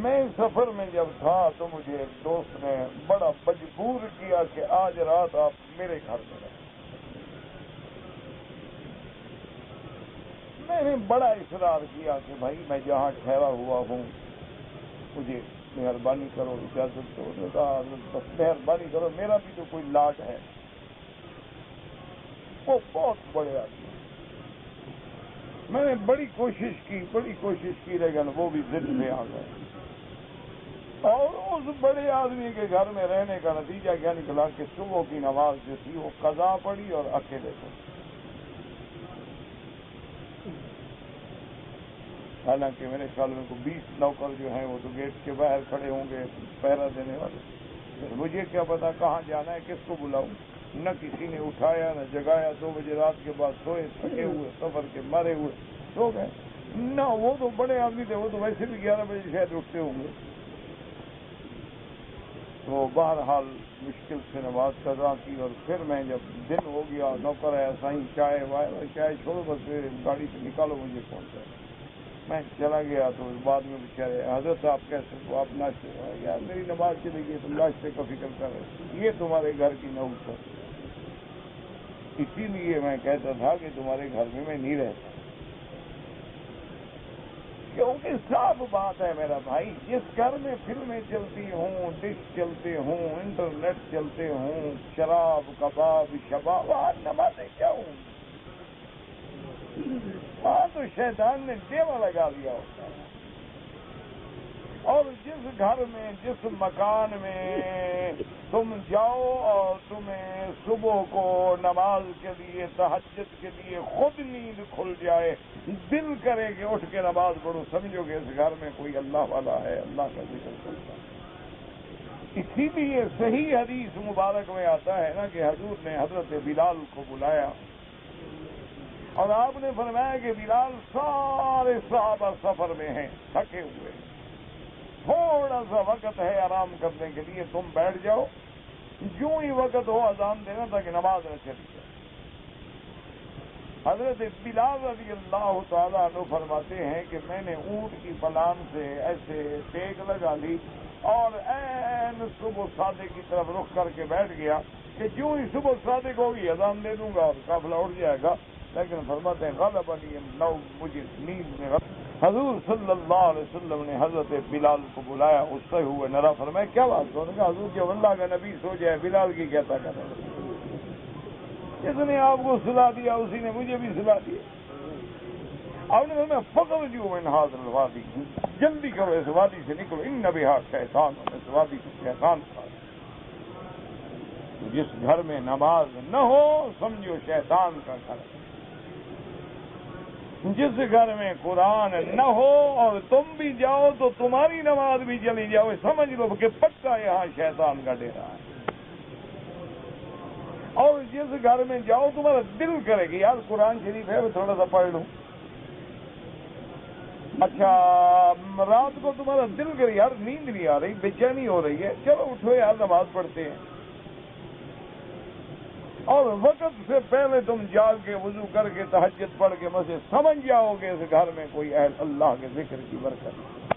میں سفر میں جب تھا تو مجھے ایک دوست نے بڑا مجبور کیا کہ آج رات آپ میرے گھر میں رہیں. میں نے بڑا اصرار کیا کہ بھائی میں جہاں ٹھہرا ہوا ہوں مجھے مہربانی کرو، اجازت دو. بس مہربانی کرو، میرا بھی تو کوئی لاٹ ہے. وہ بہت بڑے آدمی، میں نے بڑی کوشش کی لیکن وہ بھی ضد میں آ گئے. اور اس بڑے آدمی کے گھر میں رہنے کا نتیجہ کیا نکلا کہ صبح کی نماز جو تھی وہ قضا پڑی اور اکیلے کو. حالانکہ میرے خیال میں کو 20 نوکر جو ہیں وہ تو گیٹ کے باہر کھڑے ہوں گے پہرا دینے والے. مجھے کیا پتا کہاں جانا ہے، کس کو بلاؤں. نہ کسی نے اٹھایا نہ جگایا. 2 بجے رات کے بعد سوئے، تھکے ہوئے، سفر کے مارے ہوئے سو گئے. نہ وہ تو بڑے آدمی تھے، وہ تو ویسے بھی 11 بجے شاید اٹھتے ہوں گے. تو بہرحال مشکل سے نماز قضا کی. اور پھر میں جب دن ہو گیا، نوکر ہے سائیں چائے چھوڑو، بس گاڑی سے نکالو، مجھے پہنچا. میں چلا گیا تو بعد میں بیچارے حضرت صاحب کیسے تو آپ ناشتے یار میری نماز چلی گئی تم ناشتے کا فکر کر رہے، یہ تمہارے گھر کی نحوست ہے، اسی لیے میں کہتا تھا کہ تمہارے گھر میں نہیں رہتا، کیونکہ صاف بات ہے میرا بھائی، جس گھر میں فلمیں چلتی ہوں، ڈش چلتے ہوں، انٹرنیٹ چلتے ہوں، شراب کباب شباب، وہاں نمازیں کیا ہوں؟ وہاں تو شیطان نے ڈیوا لگا دیا ہوتا ہے۔ اور جس گھر میں جس مکان میں تم جاؤ اور تمہیں صبح کو نماز کے لیے تہجد کے لیے خود نیند کھل جائے، دل کرے کہ اٹھ کے نماز پڑھو، سمجھو کہ اس گھر میں کوئی اللہ والا ہے، اللہ کا ذکر کرتا ہے۔ اسی لیے صحیح حدیث مبارک میں آتا ہے نا کہ حضور نے حضرت بلال کو بلایا اور آپ نے فرمایا کہ بلال سارے صحابہ سفر میں ہیں، تھکے ہوئے، تھوڑا سا وقت ہے آرام کرنے کے لیے، تم بیٹھ جاؤ، جو ہی وقت ہو اذان دینا تاکہ نماز نہ چلی جائے۔ حضرت بلال رضی اللہ تعالیٰ عنہ فرماتے ہیں کہ میں نے اونٹ کی پلان سے ایسے ٹیک لگا لی اور عین صبح صادق کی طرف رخ کر کے بیٹھ گیا کہ جو ہی صبح صادق ہوگی اذان دے دوں گا اور قافلہ اٹھ جائے گا، لیکن فرماتے ہیں غلبنی النوم، مجھے نیند میں حضور صلی اللہ علیہ وسلم نے حضرت بلال کو بلایا، اس سے ہوئے نرا فرمایا کیا بات کرو؟ نے کہا حضور جب اللہ کا نبی سو جائے بلال کی کہتا کرے، جس نے آپ کو سلا دیا اسی نے مجھے بھی سلا دیا۔ آپ نے فرمایا فخر جو من حاضر الوادی، جلدی کرو اس وادی سے نکلو، ان بہا شیطان، اس وادی سے شیطان تھا۔ جس گھر میں نماز نہ ہو سمجھو شیطان کا گھر ہے، جس گھر میں قرآن نہ ہو اور تم بھی جاؤ تو تمہاری نماز بھی چلی جاؤ، سمجھ لو کہ پکا یہاں شیطان کا ڈیرا ہے۔ اور جس گھر میں جاؤ تمہارا دل کرے گی یار قرآن شریف ہے تھوڑا سا پڑھ لوں، اچھا رات کو تمہارا دل کرے یار نیند نہیں آ رہی، بے چینی ہو رہی ہے، چلو اٹھو یار نماز پڑھتے ہیں، اور وقت سے پہلے تم جاگ کے وضو کر کے تہجد پڑھ کے مسجد، سمجھ جاؤ گے اس گھر میں کوئی اہل اللہ کے ذکر کی برکت۔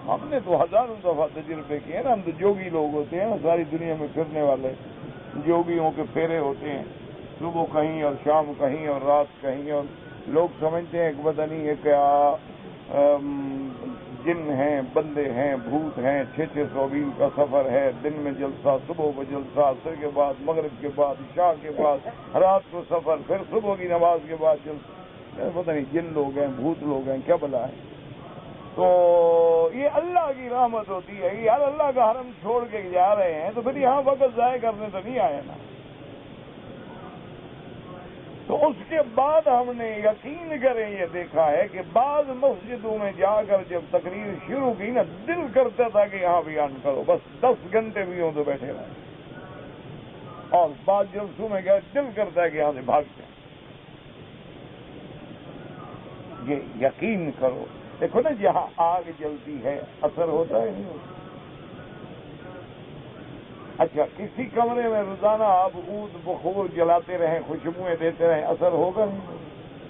ہم نے تو ہزاروں دفعہ تجربے کیے نا، ہم تو جوگی لوگ ہوتے ہیں نا، ساری دنیا میں پھرنے والے جوگیوں کے پھیرے ہوتے ہیں، صبح کہیں اور شام کہیں اور رات کہیں، اور لوگ سمجھتے ہیں کہ پتہ نہیں ہے کیا جن ہیں، بندے ہیں، بھوت ہیں، 600 میل کا سفر ہے، دن میں جلسہ، صبح کو جلسہ، عصر کے بعد، مغرب کے بعد، عشاء کے بعد، رات کو سفر، پھر صبح کی نماز کے بعد جلسہ، پتہ نہیں جن لوگ ہیں، بھوت لوگ ہیں، کیا بلا ہے۔ تو یہ اللہ کی رحمت ہوتی ہے، یار اللہ کا حرم چھوڑ کے جا رہے ہیں تو پھر یہاں وقت ضائع کرنے تو نہیں آئے نا۔ تو اس کے بعد ہم نے یقین کریں یہ دیکھا ہے کہ بعض مسجدوں میں جا کر جب تقریر شروع کی نا، دل کرتا تھا کہ یہاں بیان کرو، بس 10 گھنٹے بھی ہوں تو بیٹھے رہے، اور بعض جلسوں میں گئے دل کرتا ہے کہ یہاں سے بھاگ جائیں۔ یہ یقین کرو، دیکھو نا جہاں آگ جلتی ہے اثر ہوتا ہے نہیں ہوتا؟ اچھا کسی کمرے میں روزانہ آپ عود بخور جلاتے رہیں، خوشبوئیں دیتے رہیں، اثر ہوگا نہیں؟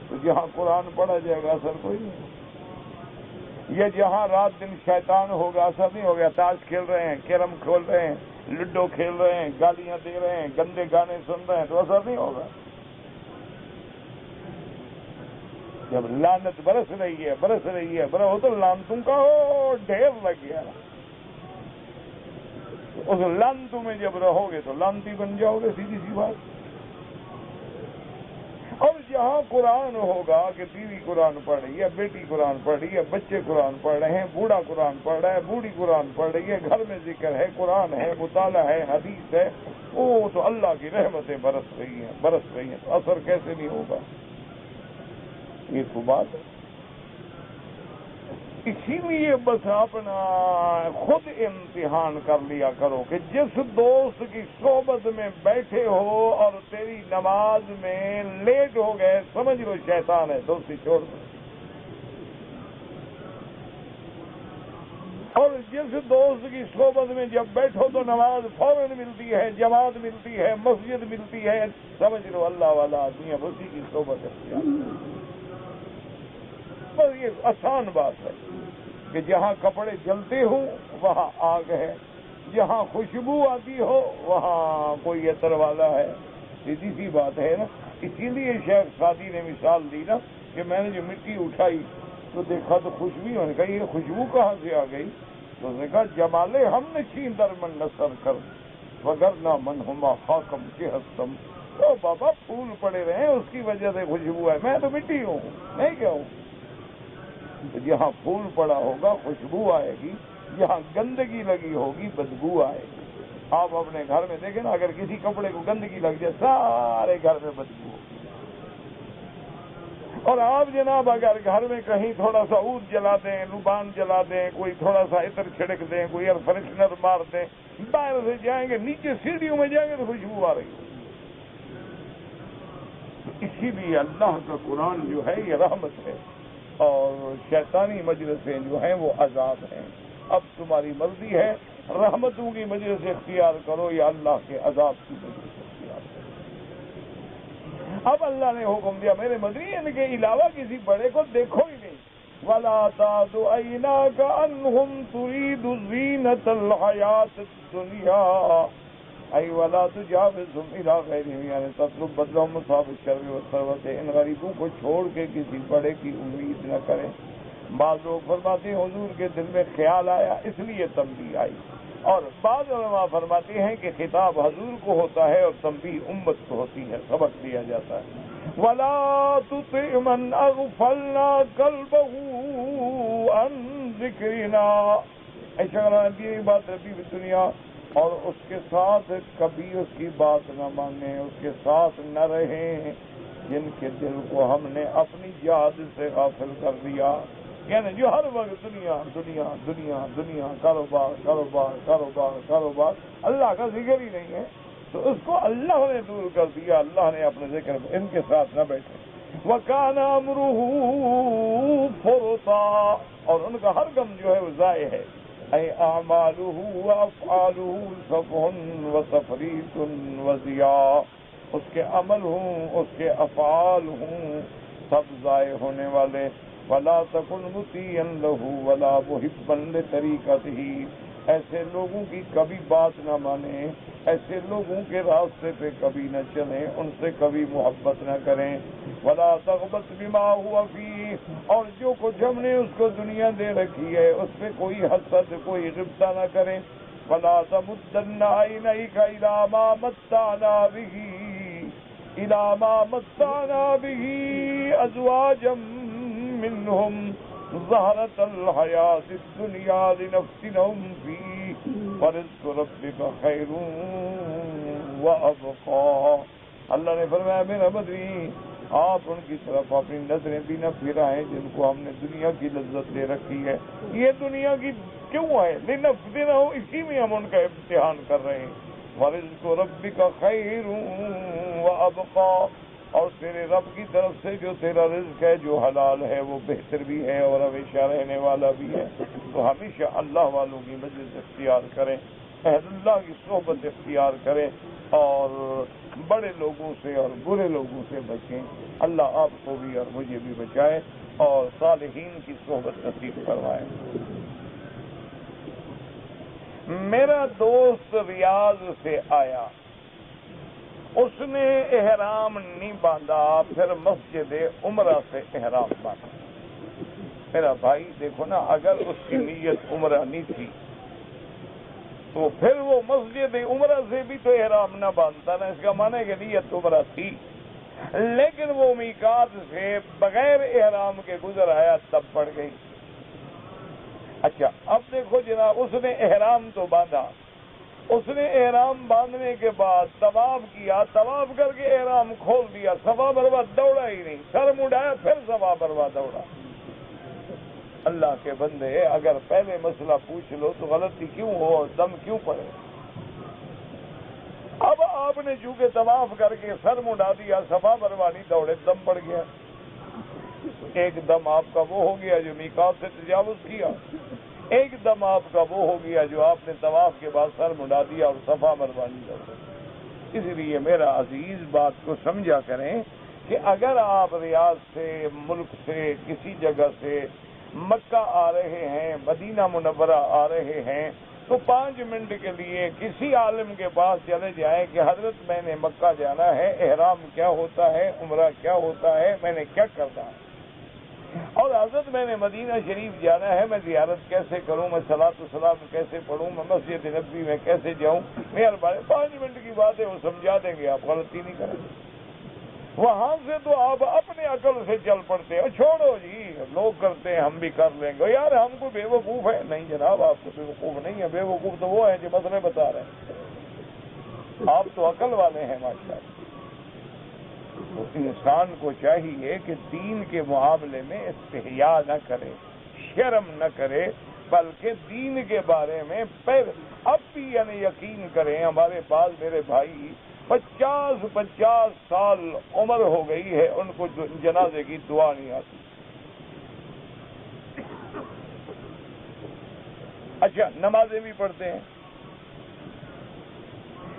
تو جہاں قرآن پڑھا جائے گا اثر کوئی نہیں ہوگا۔ یہ جہاں رات دن شیطان ہوگا اثر نہیں ہوگا، تاش کھیل رہے ہیں، کیرم کھول رہے ہیں، لڈو کھیل رہے ہیں، گالیاں دے رہے ہیں، گندے گانے سن رہے ہیں تو اثر نہیں ہوگا۔ جب لعنت برس رہی ہے ہو تو لعنتوں کا ہو ڈھیر لگ گیا، اس لعنتوں میں جب رہو گے تو لعنتی بن جاؤ گے، سیدھی سی بات۔ اور جہاں قرآن ہوگا کہ بیوی قرآن پڑھ رہی ہے، بیٹی قرآن پڑھ رہی ہے، بچے قرآن پڑھ رہے ہیں، بوڑھا قرآن پڑھ رہا ہے، بوڑھی قرآن پڑھ رہی ہے، گھر میں ذکر ہے، قرآن ہے، مطالعہ ہے، حدیث ہے، وہ تو اللہ کی رحمتیں برس رہی ہیں تو اثر کیسے نہیں ہوگا؟ یہ تو بات ہے۔ اسی لیے بس اپنا خود امتحان کر لیا کرو کہ جس دوست کی صحبت میں بیٹھے ہو اور تیری نماز میں لیٹ ہو گئے، سمجھ لو شیطان ہے، دوستی چھوڑ دو۔ اور جس دوست کی صحبت میں جب بیٹھو تو نماز فوراً ملتی ہے، جماعت ملتی ہے، مسجد ملتی ہے، سمجھ لو اللہ والا آدمی ہے، اسی کی صحبت ہے۔ بس یہ آسان بات ہے کہ جہاں کپڑے جلتے ہوں وہاں آگ ہے، جہاں خوشبو آتی ہو وہاں کوئی عطر والا ہے، سیدھی سی بات ہے نا۔ اسی لیے شیخ سعدی نے مثال دی نا کہ میں نے جو مٹی اٹھائی تو دیکھا تو خوشبو، ہونے کا یہ خوشبو کہاں سے آ گئی؟ تو اس نے کہا جمالے ہم نے چھین در من نثر کر وگرنہ من ہما خاکم کے ہستم۔ تو بابا پھول پڑے رہے اس کی وجہ سے خوشبو ہے، میں تو مٹی ہوں، میں کیا ہوں؟ جہاں پھول پڑا ہوگا خوشبو آئے گی، جہاں گندگی لگی ہوگی بدبو آئے گی۔ آپ اپنے گھر میں دیکھیں نا، اگر کسی کپڑے کو گندگی لگ جائے سارے گھر میں بدبو ہوگی۔ اور آپ جناب اگر گھر میں کہیں تھوڑا سا عود جلا دیں، لبان جلا دیں، کوئی تھوڑا سا عطر چھڑک دیں، کوئی ایئر فریشنر مار دیں، باہر سے جائیں گے نیچے سیڑھیوں میں جائیں گے تو خوشبو آ رہی ہے۔ اسی لیے اللہ کا قرآن جو ہے یہ رحمت ہے، اور شیطانی مجلسیں جو ہیں وہ عذاب ہیں۔ اب تمہاری مرضی ہے، رحمتوں کی مجلس اختیار کرو یا اللہ کے عذاب کی مجلس اختیار کرو۔ اب اللہ نے حکم دیا میرے مدنی ان کے علاوہ کسی بڑے کو دیکھو ہی نہیں۔ وَلَا تَعْدُ عَيْنَاكَ عَنْهُمْ تُرِيدُ زِينَةَ الْحَيَاةِ الدُّنْيَا أي ولا تجاوزهم إلى غيرهم، یعنی تطلب بدلهم مصاب الشر والثروت۔ ان غریبوں کو چھوڑ کے کسی بڑے کی امید نہ کریں۔ بعض لوگ فرماتے ہیں حضور کے دل میں خیال آیا اس لیے تنبیہ آئی، اور بعض علماء فرماتے ہیں کہ خطاب حضور کو ہوتا ہے اور تنبیہ امت کو ہوتی ہے، سبق دیا جاتا ہے۔ وَلَا تُطِعْ مَنْ أَغْفَلْنَا قَلْبَهُ عَنْ ذِكْرِنَا، ایسا کی بات ربی دنیا، اور اس کے ساتھ کبھی اس کی بات نہ مانیں، اس کے ساتھ نہ رہیں جن کے دل کو ہم نے اپنی یاد سے غافل کر دیا، یعنی جو ہر وقت دنیا دنیا دنیا دنیا، کاروبار کاروبار کاروبار کاروبار، اللہ کا ذکر ہی نہیں ہے، تو اس کو اللہ نے دور کر دیا۔ اللہ نے اپنے ذکر میں ان کے ساتھ نہ بیٹھے۔ وَكَانَ أَمْرُهُ فُرُطًا، اور ان کا ہر غم جو ہے وہ ضائع ہے۔ اے اعمالہ وافعالہ صفح وتفریط وضیاء، اس کے عمل ہوں اس کے افعال ہوں سب ضائع ہونے والے۔ ولا تکن مطیعا لہ ولا محبا لطریقتہ، ایسے لوگوں کی کبھی بات نہ مانیں، ایسے لوگوں کے راستے پہ کبھی نہ چلیں، ان سے کبھی محبت نہ کریں۔ ولا تغبط بما ہوا فیہ، اور جو کچھ ہم نے اس کو دنیا دے رکھی ہے اس پہ کوئی حسد کوئی غبطہ نہ کریں۔ ولا تمدن عینیک الی ما متعنا به ازواجا منہم زہرۃ الحیاۃ الدنیا لنفتنہم فیہ ورزق ربک خیر وابقی۔ اللہ نے فرمایا میرا بدری، آپ ان کی طرف اپنی نظریں بھی نہ پھرائیں جن کو ہم نے دنیا کی لذت دے رکھی ہے۔ یہ دنیا کی کیوں ہے؟ لنفتنہم، اسی میں ہم ان کا امتحان کر رہے ہیں۔ ورزق ربک خیر وابقی، اور تیرے رب کی طرف سے جو تیرا رزق ہے جو حلال ہے وہ بہتر بھی ہے اور ہمیشہ رہنے والا بھی ہے۔ تو ہمیشہ اللہ والوں کی مجلس اختیار کریں، اہل اللہ کی صحبت اختیار کریں، اور بڑے لوگوں سے اور برے لوگوں سے بچیں۔ اللہ آپ کو بھی اور مجھے بھی بچائے اور صالحین کی صحبت نصیب کروائے۔ میرا دوست ریاض سے آیا، اس نے احرام نہیں باندھا، پھر مسجد عمرہ سے احرام باندھا۔ میرا بھائی دیکھو نا، اگر اس کی نیت عمرہ نہیں تھی تو پھر وہ مسجد عمرہ سے بھی تو احرام نہ باندھتا نا، اس کا معنی ہے کہ نیت عمرہ تھی، لیکن وہ میقات سے بغیر احرام کے گزر آیا تب پڑ گئی۔ اچھا اب دیکھو جناب، اس نے احرام تو باندھا، اس نے احرام باندھنے کے بعد طواف کیا، طواف کر کے احرام کھول دیا، صفا مروا دوڑا ہی نہیں، سر مڑایا پھر صفا مروا دوڑا۔ اللہ کے بندے، اگر پہلے مسئلہ پوچھ لو تو غلطی کیوں ہو اور دم کیوں پڑے؟ اب آپ نے چونکہ طواف کر کے سر مڑا دیا، صفا مروا نہیں دوڑے، دم پڑ گیا، ایک دم آپ کا وہ ہو گیا جو میقات سے تجاوز کیا، ایک دم آپ کا وہ ہو گیا جو آپ نے طواف کے بعد سر مڑا دیا اور صفا مروا نہیں دوڑے۔ اس لیے میرا عزیز بات کو سمجھا کریں کہ اگر آپ ریاض سے، ملک سے، کسی جگہ سے مکہ آ رہے ہیں، مدینہ منورہ آ رہے ہیں، تو 5 منٹ کے لیے کسی عالم کے پاس چلے جائیں کہ حضرت میں نے مکہ جانا ہے، احرام کیا ہوتا ہے، عمرہ کیا ہوتا ہے، میں نے کیا کرنا ہے، اور حضرت میں نے مدینہ شریف جانا ہے، میں زیارت کیسے کروں، میں صلاۃ و سلام کیسے پڑھوں، میں مسجد نبوی میں کیسے جاؤں، مہربانی 5 منٹ کی بات ہے، وہ سمجھا دیں گے، آپ غلطی نہیں کریں گے۔ وہاں سے تو آپ اپنے عقل سے چل پڑتے ہیں، چھوڑو جی لوگ کرتے ہیں ہم بھی کر لیں گے، یار ہم کو بے وقوف ہے، نہیں جناب آپ کو بے وقوف نہیں ہے، بے وقوف تو وہ ہے جو مسئلے بتا رہے ہیں، آپ تو عقل والے ہیں ماشاءاللہ۔ تو انسان کو چاہیے کہ دین کے معاملے میں استحیاء نہ کرے، شرم نہ کرے، بلکہ دین کے بارے میں اب بھی یعنی یقین کریں۔ ہمارے بعض میرے بھائی 50 سال عمر ہو گئی ہے، ان کو جنازے کی دعا نہیں آتی۔ اچھا نمازیں بھی پڑھتے ہیں،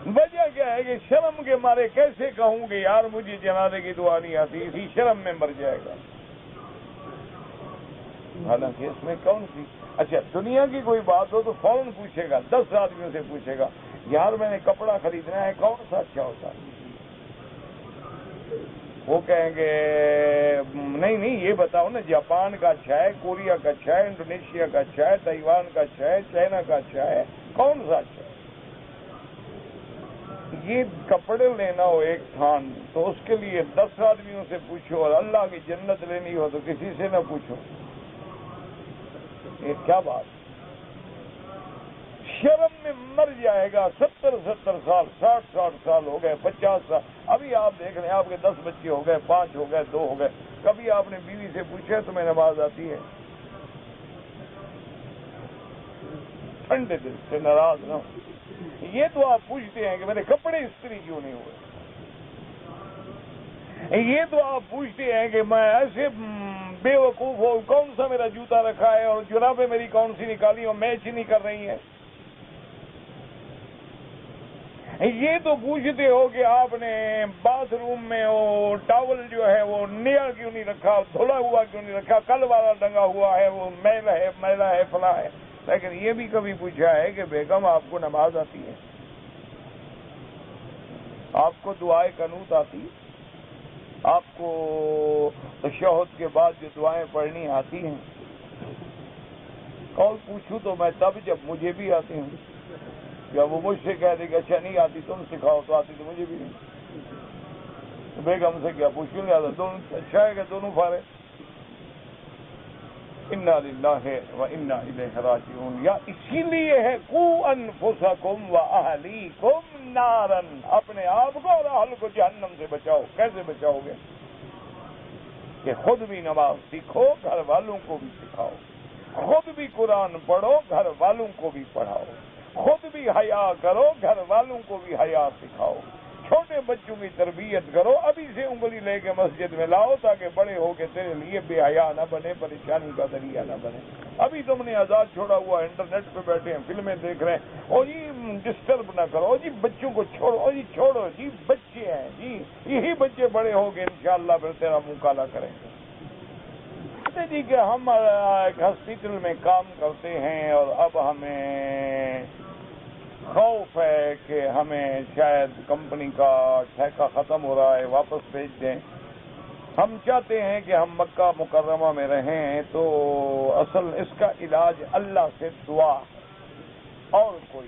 وجہ کیا ہے کہ شرم کے مارے کیسے کہوں کہ یار مجھے جنازے کی دعا نہیں آتی، اسی شرم میں مر جائے گا۔ حالانکہ اس میں کون سی، اچھا دنیا کی کوئی بات ہو تو فوراً پوچھے گا، 10 آدمیوں سے پوچھے گا یار میں نے کپڑا خریدنا ہے، کون سا اچھا ہوتا ہے؟ وہ کہیں گے نہیں یہ بتاؤ نا، جاپان کا اچھا ہے، کوریا کا اچھا ہے، انڈونیشیا کا اچھا ہے، تائیوان کا اچھا ہے، چائنا کا اچھا ہے، کون سا اچھا ہے؟ یہ کپڑے لینا ہو ایک تھان تو اس کے لیے 10 آدمیوں سے پوچھو، اور اللہ کی جنت لینی ہو تو کسی سے نہ پوچھو، یہ کیا بات؟ شرم میں مر جائے گا۔ 70 سال، 60 سال ہو گئے، 50 سال، ابھی آپ دیکھ رہے ہیں آپ کے 10 بچے ہو گئے، 5 ہو گئے، 2 ہو گئے، کبھی آپ نے بیوی سے پوچھا تمہیں نماز آتی ہے؟ ٹھنڈے دل سے ناراض نہ ہو۔ یہ تو آپ پوچھتے ہیں کہ میرے کپڑے استری کیوں نہیں ہوئے، یہ تو آپ پوچھتے ہیں کہ میں ایسے بے وقوف ہوں، کون سا میرا جوتا رکھا ہے اور جرابیں میری کون سی نکالی اور میچ ہی نہیں کر رہی ہیں۔ یہ تو پوچھتے ہو کہ آپ نے باتھ روم میں وہ ٹاول جو ہے وہ نیا کیوں نہیں رکھا، دھلا ہوا کیوں نہیں رکھا، کل والا ڈنگا ہوا ہے، وہ میلا ہے فلاں ہے۔ لیکن یہ بھی کبھی پوچھا ہے کہ بیگم آپ کو نماز آتی ہے، آپ کو دعائے قنوت آتی ہے، آپ کو تشہد کے بعد جو دعائیں پڑھنی آتی ہیں؟ اور پوچھوں تو میں تب جب مجھے بھی آتی ہوں، جب وہ مجھ سے کہہ دے کہ اچھا نہیں آتی تم سکھاؤ، تو آتی تو مجھے بھی نہیں، بیگم سے کیا پوچھوں گا، دونوں اچھا ہے کہ دونوں فارے۔ انا للہ و انا الیہ راجعون، یا اسی لیے ہے قوا انفسکم و اہلیکم نارا، اپنے آپ کو اور اہل کو جہنم سے بچاؤ۔ کیسے بچاؤ گے؟ کہ خود بھی نماز سیکھو، گھر والوں کو بھی سکھاؤ، خود بھی قرآن پڑھو، گھر والوں کو بھی پڑھاؤ، خود بھی حیا کرو، گھر والوں کو بھی حیا سکھاؤ، چھوٹے بچوں کی تربیت کرو، ابھی سے انگلی لے کے مسجد میں لاؤ تاکہ بڑے ہو کے تیرے لیے بے حیا نہ بنے، پریشانی کا ذریعہ نہ بنے۔ ابھی تم نے آزاد چھوڑا ہوا، انٹرنیٹ پہ بیٹھے ہیں، فلمیں دیکھ رہے ہیں، اور جی ڈسٹرب نہ کرو جی، بچوں کو چھوڑو جی، چھوڑو جی، بچے ہیں جی، یہی بچے بڑے ہو گے انشاءاللہ پھر تیرا منہ کالا کریں گے۔ جی کہ ہم ایک ہاسپٹل میں کام کرتے ہیں اور اب ہمیں خوف ہے کہ ہمیں شاید کمپنی کا ٹھیکہ ختم ہو رہا ہے، واپس بھیج دیں۔ ہم چاہتے ہیں کہ ہم مکہ مکرمہ میں رہیں، تو اصل اس کا علاج اللہ سے دعا اور کوئی،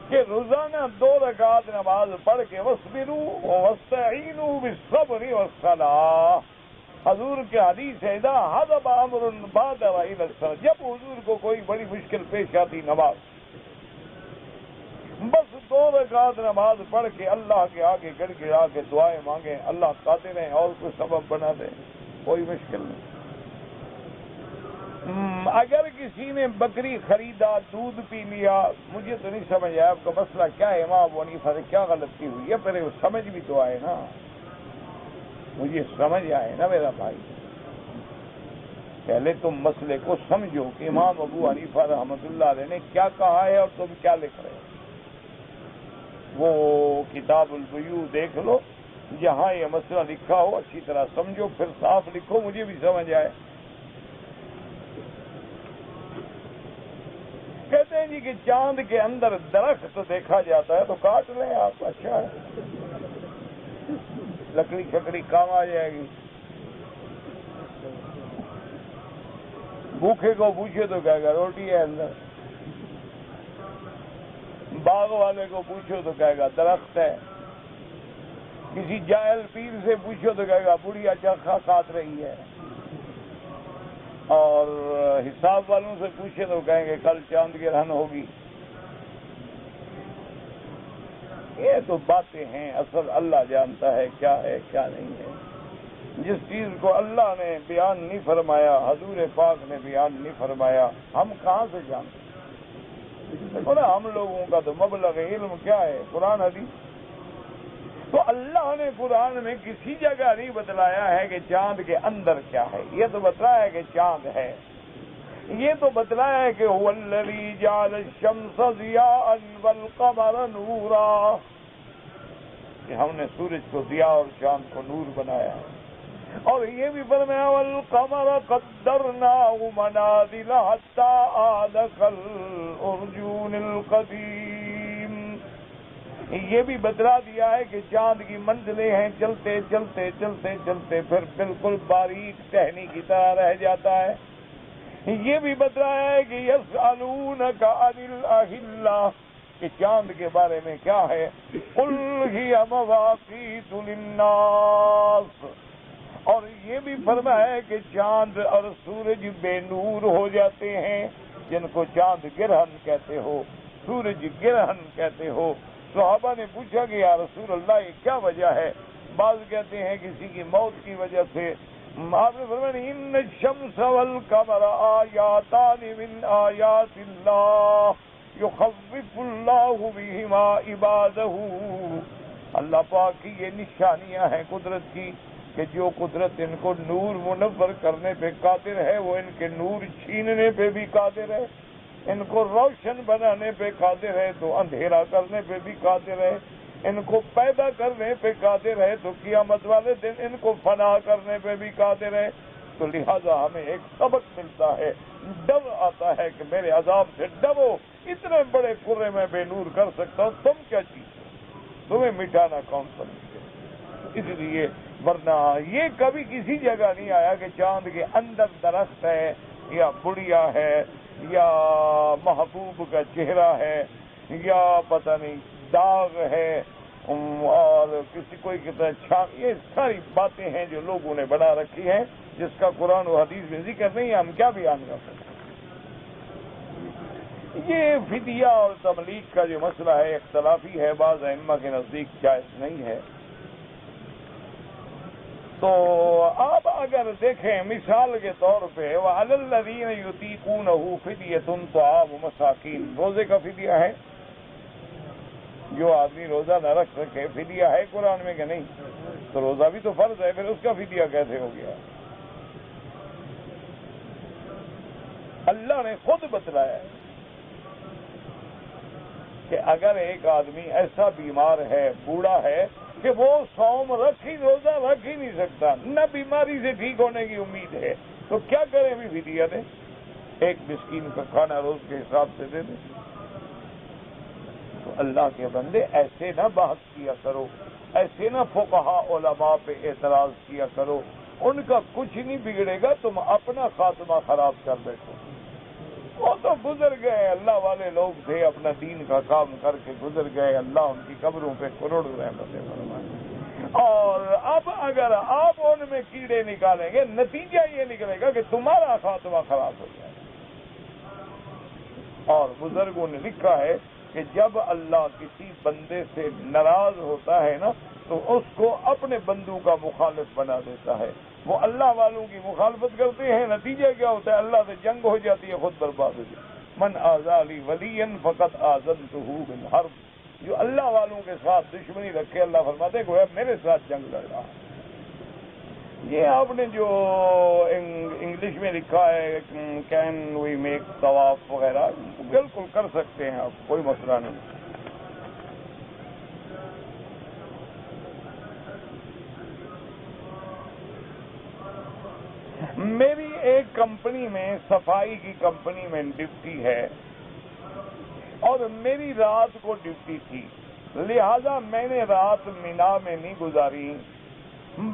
کہ روزانہ 2 رکعت نماز پڑھ کے وَاصْبِرُوا وَاسْتَعِينُوا بِالصَّبْرِ وَالصَّلَاةِ، حضور کے حدیث ہے اذا حضب امر بادر الى الصلاۃ، جب حضور کو کوئی بڑی مشکل پیش آتی نماز، بس 2 رکعت نماز پڑھ کے اللہ کے آگے گڑ گڑا کے دعائیں مانگیں، اللہ قادر ہیں اور کوئی سبب بنا دے، کوئی مشکل نہیں۔ اگر کسی نے بکری خریدا، دودھ پی لیا، مجھے تو نہیں سمجھ آیا آپ کا مسئلہ کیا ہے، امام ابو حنیفہ سے کیا غلطی ہوئی ہے، پہلے سمجھ بھی تو آئے نا، مجھے سمجھ آئے نا میرا بھائی، پہلے تم مسئلے کو سمجھو کہ امام ابو حنیفہ رحمۃ اللہ علیہ نے کیا کہا ہے اور تم کیا لکھ رہے ہو۔ وہ کتاب البیوع دیکھ لو، جہاں یہ مسئلہ لکھا ہو اچھی طرح سمجھو، پھر صاف لکھو، مجھے بھی سمجھ آئے۔ کہتے ہیں جی کہ چاند کے اندر درخت دیکھا جاتا ہے تو کاٹ لیں آپ، اچھا ہے، لکڑی شکڑی کام آ جائے گی۔ بھوکے کو پوچھے تو کہے گا روٹی ہے اندر، باغ والے کو پوچھو تو کہے گا درخت ہے، کسی جاہل پیر سے پوچھو تو کہے گا بڑھیا چرخا کاٹ رہی ہے، اور حساب والوں سے پوچھے تو کہیں گے کل چاند گرہن ہوگی۔ یہ تو باتیں ہیں، اصل اللہ جانتا ہے کیا نہیں ہے۔ جس چیز کو اللہ نے بیان نہیں فرمایا، حضور پاک نے بیان نہیں فرمایا، ہم کہاں سے جانتے؟ دیکھو نا، ہم لوگوں کا تو مبلغ علم کیا ہے؟ قرآن حدیث۔ تو اللہ نے قرآن میں کسی جگہ نہیں بتلایا ہے کہ چاند کے اندر کیا ہے، یہ تو بتلایا ہے کہ چاند ہے، یہ تو بتلایا ہے کہ هو الذی جعل الشمس ضیاء والقمر نورا، کہ ہم نے سورج کو ضیاء اور چاند کو نور بنایا ہے، اور یہ بھی فرمایا والقمر قدرناہ منازل حتی عاد کالعرجون القدیم، یہ بھی بتلا دیا ہے کہ چاند کی منزلیں ہیں، چلتے چلتے چلتے چلتے پھر بالکل باریک ٹہنی کی طرح رہ جاتا ہے۔ یہ بھی بتلایا ہے کہ یسألونک عن الاہلہ، کہ چاند کے بارے میں کیا ہے، قل ہی مواقیت للناس، اور یہ بھی فرمایا ہے کہ چاند اور سورج بے نور ہو جاتے ہیں، جن کو چاند گرہن کہتے ہو، سورج گرہن کہتے ہو۔ صحابہ نے پوچھا کہ یا رسول اللہ یہ کیا وجہ ہے؟ بعض کہتے ہیں کسی کی موت کی وجہ سے۔ آپ نے فرمایا ان الشمس والقمر آیاتان من آیات اللہ یخوف اللہ بہما عبادہ، اللہ پاک کی یہ نشانیاں ہیں قدرت کی کہ جو قدرت ان کو نور منور کرنے پہ قادر ہے وہ ان کے نور چھیننے پہ بھی قادر ہے، ان کو روشن بنانے پہ قادر ہے تو اندھیرا کرنے پہ بھی قادر ہے، ان کو پیدا کرنے پہ قادر ہے تو قیامت والے دن ان کو فنا کرنے پہ بھی قادر ہے۔ تو لہذا ہمیں ایک سبق ملتا ہے، ڈر آتا ہے کہ میرے عذاب سے ڈرو، اتنے بڑے کرے میں بے نور کر سکتا ہوں، تم کیا چیز ہو، تمہیں مٹانا کون سمجھے؟ اس لیے ورنہ یہ کبھی کسی جگہ نہیں آیا کہ چاند کے اندر درخت ہے یا بڑھیا ہے یا محبوب کا چہرہ ہے یا پتہ نہیں داغ ہے اور کسی کوئی کہتا ہے چھاپ، یہ ساری باتیں ہیں جو لوگوں نے بنا رکھی ہیں جس کا قرآن و حدیث میں ذکر نہیں ہے، ہم کیا بیان کر سکتے ہیں؟ یہ فدیہ اور تملیغ کا جو مسئلہ ہے اختلافی ہے، بعض ائمہ کے نزدیک جائز نہیں ہے۔ تو آپ اگر دیکھیں مثال کے طور پہ وَعَلَى الَّذِينَ يُطِيقُونَهُ فِدْيَةٌ طَعَامُ مَسَاكِينَ، روزے کا فدیہ ہے، جو آدمی روزہ نہ رکھ سکے فدیہ ہے قرآن میں کہ نہیں؟ تو روزہ بھی تو فرض ہے، پھر اس کا فدیہ کیسے ہو گیا؟ اللہ نے خود بتلایا ہے کہ اگر ایک آدمی ایسا بیمار ہے، بوڑھا ہے کہ وہ روزہ رکھ ہی نہیں سکتا، نہ بیماری سے ٹھیک ہونے کی امید ہے، تو کیا کریں؟ بھی فدیہ دیں، ایک مسکین کا کھانا روز کے حساب سے دے دیں۔ تو اللہ کے بندے ایسے نہ بحث کیا کرو، ایسے نہ فقہا علماء پہ اعتراض کیا کرو، ان کا کچھ نہیں بگڑے گا، تم اپنا خاتمہ خراب کر بیٹھو۔ وہ تو گزر گئے، اللہ والے لوگ تھے، اپنا دین کا کام کر کے گزر گئے، اللہ ان کی قبروں پہ کروڑ رحمتیں فرمائے۔ اور اب اگر آپ ان میں کیڑے نکالیں گے، نتیجہ یہ نکلے گا کہ تمہارا خاتمہ خراب ہو جائے۔ اور بزرگوں نے لکھا ہے کہ جب اللہ کسی بندے سے ناراض ہوتا ہے نا تو اس کو اپنے بندوں کا مخالف بنا دیتا ہے، وہ اللہ والوں کی مخالفت کرتے ہیں، نتیجہ کیا ہوتا ہے؟ اللہ سے جنگ ہو جاتی ہے، خود برباد ہو جاتی ہے۔ من آذی ولیا فقط آذنتہ بالحرب، جو اللہ والوں کے ساتھ دشمنی رکھے، اللہ فرماتے ہیں کہ میرے ساتھ جنگ لڑ رہا ہے۔ یہ آپ نے جو انگلش میں لکھا ہے کین وی میک طواف وغیرہ، بالکل کر سکتے ہیں آپ، کوئی مسئلہ نہیں۔ میری ایک کمپنی میں صفائی کی کمپنی میں ڈیوٹی ہے اور میری رات کو ڈیوٹی تھی، لہذا میں نے رات مینا میں نہیں گزاری،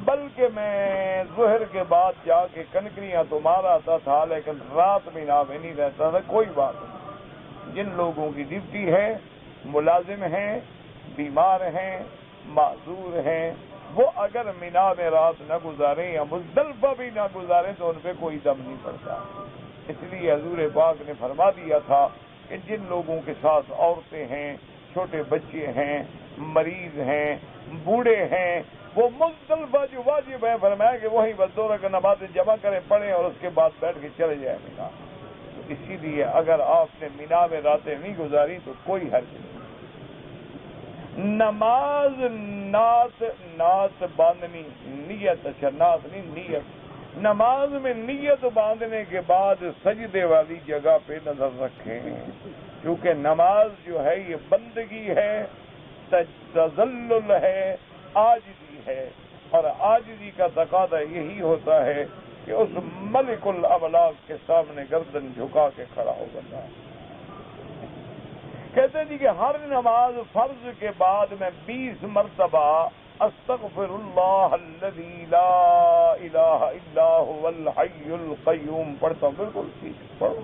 بلکہ میں ظہر کے بعد جا کے کنکریاں تو مار آتا تھا، لیکن رات مینا میں نہیں رہتا تھا۔ کوئی بات نہیں، جن لوگوں کی ڈیوٹی ہے، ملازم ہیں، بیمار ہیں، معذور ہیں، وہ اگر مینا میں رات نہ گزاریں یا مزدلفہ بھی نہ گزاریں تو ان پہ کوئی دم نہیں پڑتا۔ اس لیے حضور پاک نے فرما دیا تھا کہ جن لوگوں کے ساتھ عورتیں ہیں، چھوٹے بچے ہیں، مریض ہیں، بوڑھے ہیں، وہ مزدلفہ جو واجب ہے، فرمایا کہ وہی بس 2 رکعت نماز جمع کریں، پڑھیں اور اس کے بعد بیٹھ کے چلے جائیں مینا۔ تو اسی لیے اگر آپ نے مینا میں راتیں نہیں گزاری تو کوئی حرج نہیں۔ نماز نعت باندھنی، نیت، اچھا نعت نہیں نیت، نماز میں نیت باندھنے کے بعد سجدے والی جگہ پہ نظر رکھیں، کیونکہ نماز جو ہے یہ بندگی ہے، تذلل ہے، عاجزی ہے، اور عاجزی کا تقاضا یہی ہوتا ہے کہ اس ملک الاملاک کے سامنے گردن جھکا کے کھڑا ہو بندہ۔ کہتے ہیں جی کہ ہر نماز فرض کے بعد میں 20 مرتبہ استغفر اللہ الذی لا الہ الا هو الحی القیوم پڑھتا ہوں۔ بالکل ٹھیک، پڑھو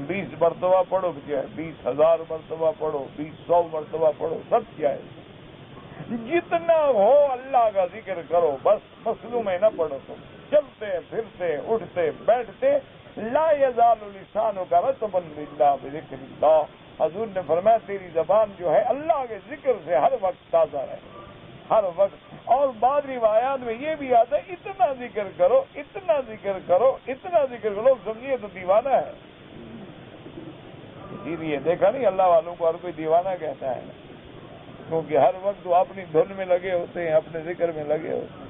20 مرتبہ پڑھو، کیا ہے 20,000 مرتبہ پڑھو، 200 مرتبہ پڑھو، سب کیا ہے، جتنا ہو اللہ کا ذکر کرو، بس مسلوں میں نہ پڑھو، تم چلتے پھرتے اٹھتے بیٹھتے لا یزال لسانک رطبا باللہ بذکر اللہ، حضور نے فرمایا تیری زبان جو ہے اللہ کے ذکر سے ہر وقت تازہ رہے، ہر وقت۔ اور بعض روایات میں یہ بھی آتا ہے اتنا ذکر کرو، اتنا ذکر کرو، اتنا ذکر کرو، سمجھیے تو دیوانہ ہے۔ اسی لیے دیکھا نہیں اللہ والوں کو ہر کوئی دیوانہ کہتا ہے، کیونکہ ہر وقت وہ اپنی دھن میں لگے ہوتے ہیں، اپنے ذکر میں لگے ہوتے ہیں۔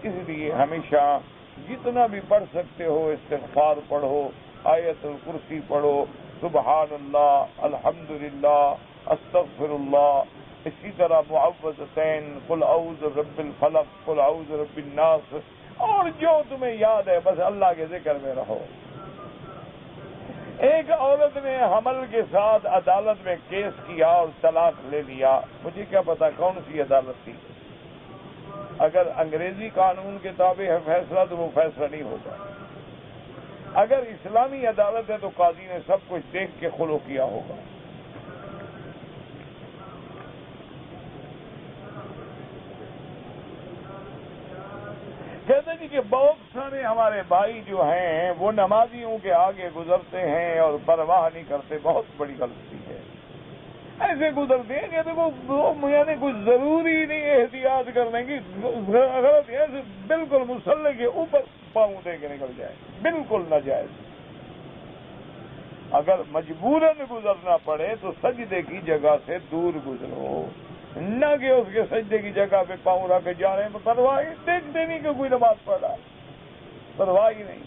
اس لیے ہمیشہ جتنا بھی پڑھ سکتے ہو استغفار پڑھو، آیت الکرسی پڑھو، سبحان اللہ، الحمدللہ، استغفر اللہ، اسی طرح معوذتین، قل اعوذ برب الفلق، قل اعوذ برب الناس، اور جو تمہیں یاد ہے بس اللہ کے ذکر میں رہو۔ ایک عورت نے حمل کے ساتھ عدالت میں کیس کیا اور طلاق لے لیا، مجھے کیا پتا کون سی عدالت تھی، اگر انگریزی قانون کے تابع ہے فیصلہ تو وہ فیصلہ نہیں ہوگا، اگر اسلامی عدالت ہے تو قاضی نے سب کچھ دیکھ کے خلع کیا ہوگا۔ کہتے ہیں کہ بہت سارے ہمارے بھائی جو ہیں وہ نمازیوں کے آگے گزرتے ہیں اور پرواہ نہیں کرتے، بہت بڑی غلطی ہے۔ ایسے گزرتے ہیں کہ دیکھو یعنی کچھ ضروری نہیں احتیاط کرنے کی، غلط ایسے بالکل مسلح کے اوپر پاؤں دے کے نکل جائے، بالکل ناجائز۔ اگر مجبوراً گزرنا پڑے تو سجدے کی جگہ سے دور گزرو، نہ کہ اس کے سجدے کی جگہ پہ پاؤں رکھ کے جا رہے ہیں تو پرواہ دیکھتے نہیں کہ کوئی نماز پڑھ رہا، پرواہ ہی نہیں۔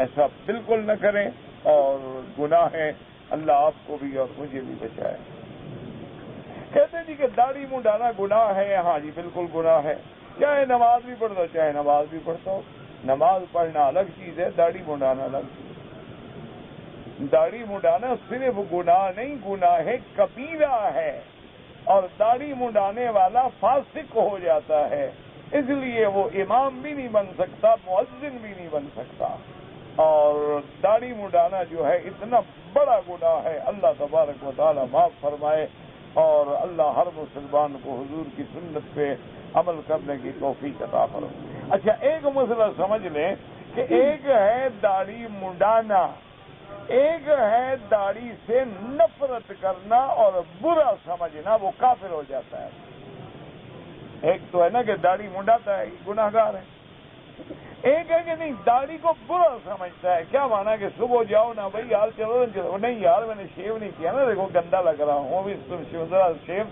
ایسا بالکل نہ کریں، اور گناہ ہے، اللہ آپ کو بھی اور مجھے بھی بچائے۔ کہتے ہیں جی کہ داڑھی منڈانا گناہ ہے، ہاں جی بالکل گناہ ہے، چاہے نماز بھی پڑھتا ہو چاہے نماز بھی پڑھتا ہو، نماز پڑھنا الگ چیز ہے، داڑھی منڈانا الگ چیز ہے۔ داڑھی منڈانا صرف گناہ نہیں، گناہ کبیرہ ہے، اور داڑھی منڈانے والا فاسق ہو جاتا ہے، اس لیے وہ امام بھی نہیں بن سکتا، مؤذن بھی نہیں بن سکتا۔ اور داڑھی منڈانا جو ہے اتنا بڑا گناہ ہے، اللہ تبارک و تعالی معاف فرمائے، اور اللہ ہر مسلمان کو حضور کی سنت پہ عمل کرنے کی توفیق عطا فرمائے۔ اچھا ایک مسئلہ سمجھ لیں کہ ایک ہے داڑھی منڈانا، ایک ہے داڑھی سے نفرت کرنا اور برا سمجھنا، وہ کافر ہو جاتا ہے۔ ایک تو ہے نا کہ داڑھی منڈاتا ہے گناہ گار ہے، ایک ہے کہ نہیں داڑھی کو برا سمجھتا ہے۔ کیا مانا کہ صبح جاؤ نا بھائی یار چلو، نہیں یار میں نے شیو نہیں کیا نا، دیکھو گندا لگ رہا ہوں، ابھی شیو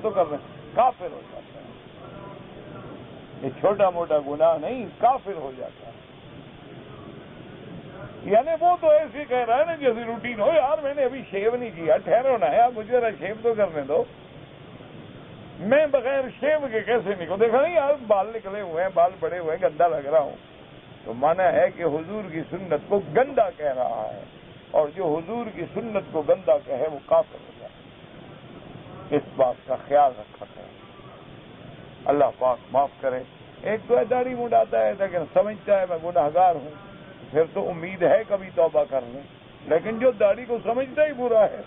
تو کر رہے ہیں، کافر ہو جاتا ہے۔ یہ چھوٹا موٹا گناہ نہیں، کافر ہو جاتا ہے۔ یعنی وہ تو ایسے کہہ رہا ہے نا جیسے روٹین ہو، یار میں نے ابھی شیو نہیں کیا، ٹھہرو نا یار مجھے ذرا شیو تو کرنے دو، میں بغیر شیو کے کیسے نکلوں، دیکھا نہیں یار بال نکلے ہوئے ہیں، بال بڑے ہوئے ہیں، گندا لگ رہا ہوں۔ تو مانا ہے کہ حضور کی سنت کو گندا کہہ رہا ہے، اور جو حضور کی سنت کو گندا کہے وہ کافر ہو جائے۔ اس بات کا خیال رکھا کرے، اللہ پاک معاف کرے۔ ایک تو داڑھی منڈاتا ہے لیکن سمجھتا ہے میں گناہگار ہوں، پھر تو امید ہے کبھی توبہ کر لیں، لیکن جو داڑھی کو سمجھتا ہی برا ہے،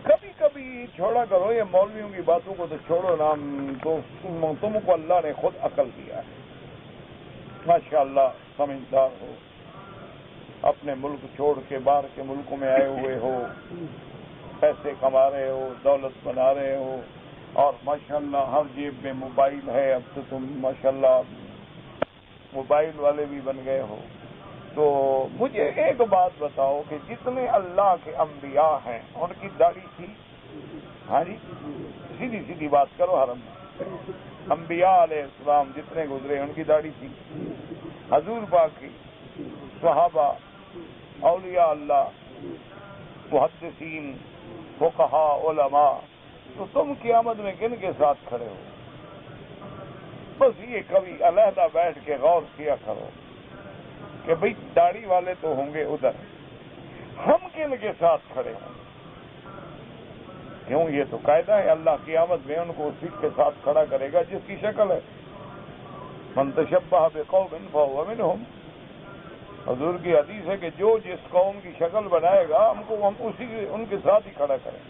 کبھی کبھی چھوڑا کرو یہ مولویوں کی باتوں کو، تو چھوڑو نام، تو تم کو اللہ نے خود عقل دیا ہے، ماشاءاللہ سمجھدار ہو، اپنے ملک چھوڑ کے باہر کے ملکوں میں آئے ہوئے ہو، پیسے کما رہے ہو، دولت بنا رہے ہو، اور ماشاءاللہ ہر جیب میں موبائل ہے، اب تو تم ماشاءاللہ موبائل والے بھی بن گئے ہو۔ تو مجھے ایک بات بتاؤ کہ جتنے اللہ کے انبیاء ہیں ان کی داڑھی تھی؟ ہاں جی، سیدھی سیدھی بات کرو حرم میں، انبیاء علیہ السلام جتنے گزرے ان کی داڑھی تھی؟ حضور پاک کی، صحابہ، اولیاء اللہ، محدثین، فقہاء، علماء، تو تم قیامت میں کن کے ساتھ کھڑے ہو؟ بس یہ کبھی علیحدہ بیٹھ کے غور کیا کرو کہ بھئی داڑھی والے تو ہوں گے ادھر، ہم کن کے ساتھ کھڑے ہوں؟ کیوں؟ یہ تو قاعدہ ہے، اللہ قیامت میں ان کو اسی کے ساتھ کھڑا کرے گا جس کی شکل ہے، من تشبہ بقوم فہو منہم۔ حضور کی حدیث ہے کہ جو جس قوم کی شکل بنائے گا ہم ان کے ساتھ ہی کھڑا کریں۔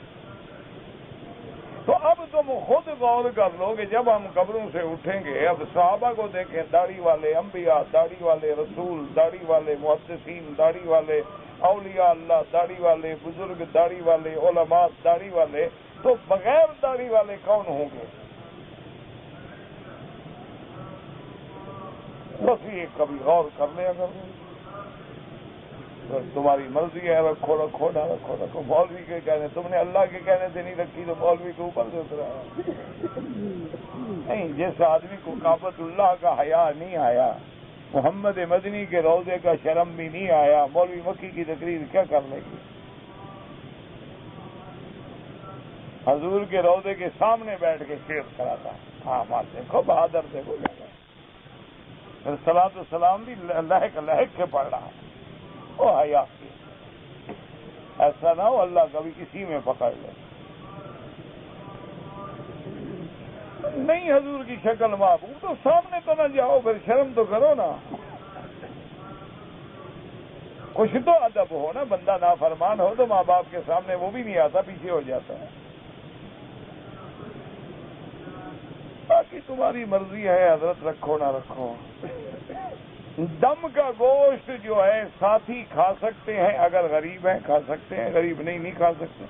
تو اب تم خود غور کر لو کہ جب ہم قبروں سے اٹھیں گے، اب صحابہ کو دیکھیں، داڑھی والے انبیاء، داڑھی والے رسول، داڑھی والے محدثین، داڑھی والے اولیاء اللہ، داڑھی والے بزرگ، داڑھی والے علماء، داڑھی والے، تو بغیر داڑھی والے کون ہوں گے؟ بس یہ کبھی غور کر لیا کرو، تمہاری مرضی ہے، رکھو رکھو نہ رکھو رکھو، مولوی کے کہنے، تم نے اللہ کے کہنے سے نہیں رکھی تو مولوی کے اوپر سے اترا نہیں۔ جس آدمی کو کعبۃ اللہ کا حیا نہیں آیا، محمد مدنی کے روضے کا شرم بھی نہیں آیا، مولوی مکی کی تقریر کیا کر لے گی؟ حضور کے روضے کے سامنے بیٹھ کے شعر کراتا، ہاں بات دیکھو، بہادر دیکھو، پھر صلاۃ السلام بھی لہک لہک کے پڑھ رہا ہے، وہ حیا کی، ایسا نہ ہو اللہ کبھی کسی میں پکڑ لے۔ نہیں حضور کی شکل محبوب تو سامنے تو نہ جاؤ، پھر شرم تو کرو نا، کچھ تو ادب ہو نا، بندہ نافرمان ہو تو ماں باپ کے سامنے وہ بھی نہیں آتا، پیچھے ہو جاتا ہے۔ باقی تمہاری مرضی ہے حضرت، رکھو نہ رکھو۔ دم کا گوشت جو ہے ساتھی کھا سکتے ہیں، اگر غریب ہیں کھا سکتے ہیں، غریب نہیں کھا سکتے۔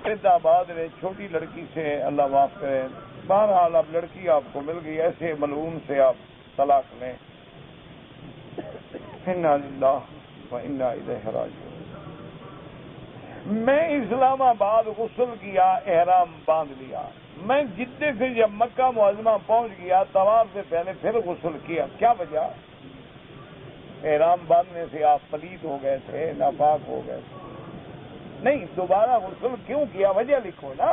حید آباد نے چھوٹی لڑکی سے، اللہ معاف کرے، بہرحال اب لڑکی آپ کو مل گئی، ایسے ملعون سے آپ طلاق لیں، انا للہ و انا الیہ راجعون۔ میں اسلام آباد غسل کیا، احرام باندھ لیا، میں جدے سے جب مکہ معظمہ پہنچ گیا طواف سے پہلے پھر غسل کیا، کیا وجہ؟ احرام باندھنے سے آپ پلید ہو گئے تھے، ناپاک ہو گئے تھے، نہیں دوبارہ غسل کیوں کیا؟ وجہ لکھو نا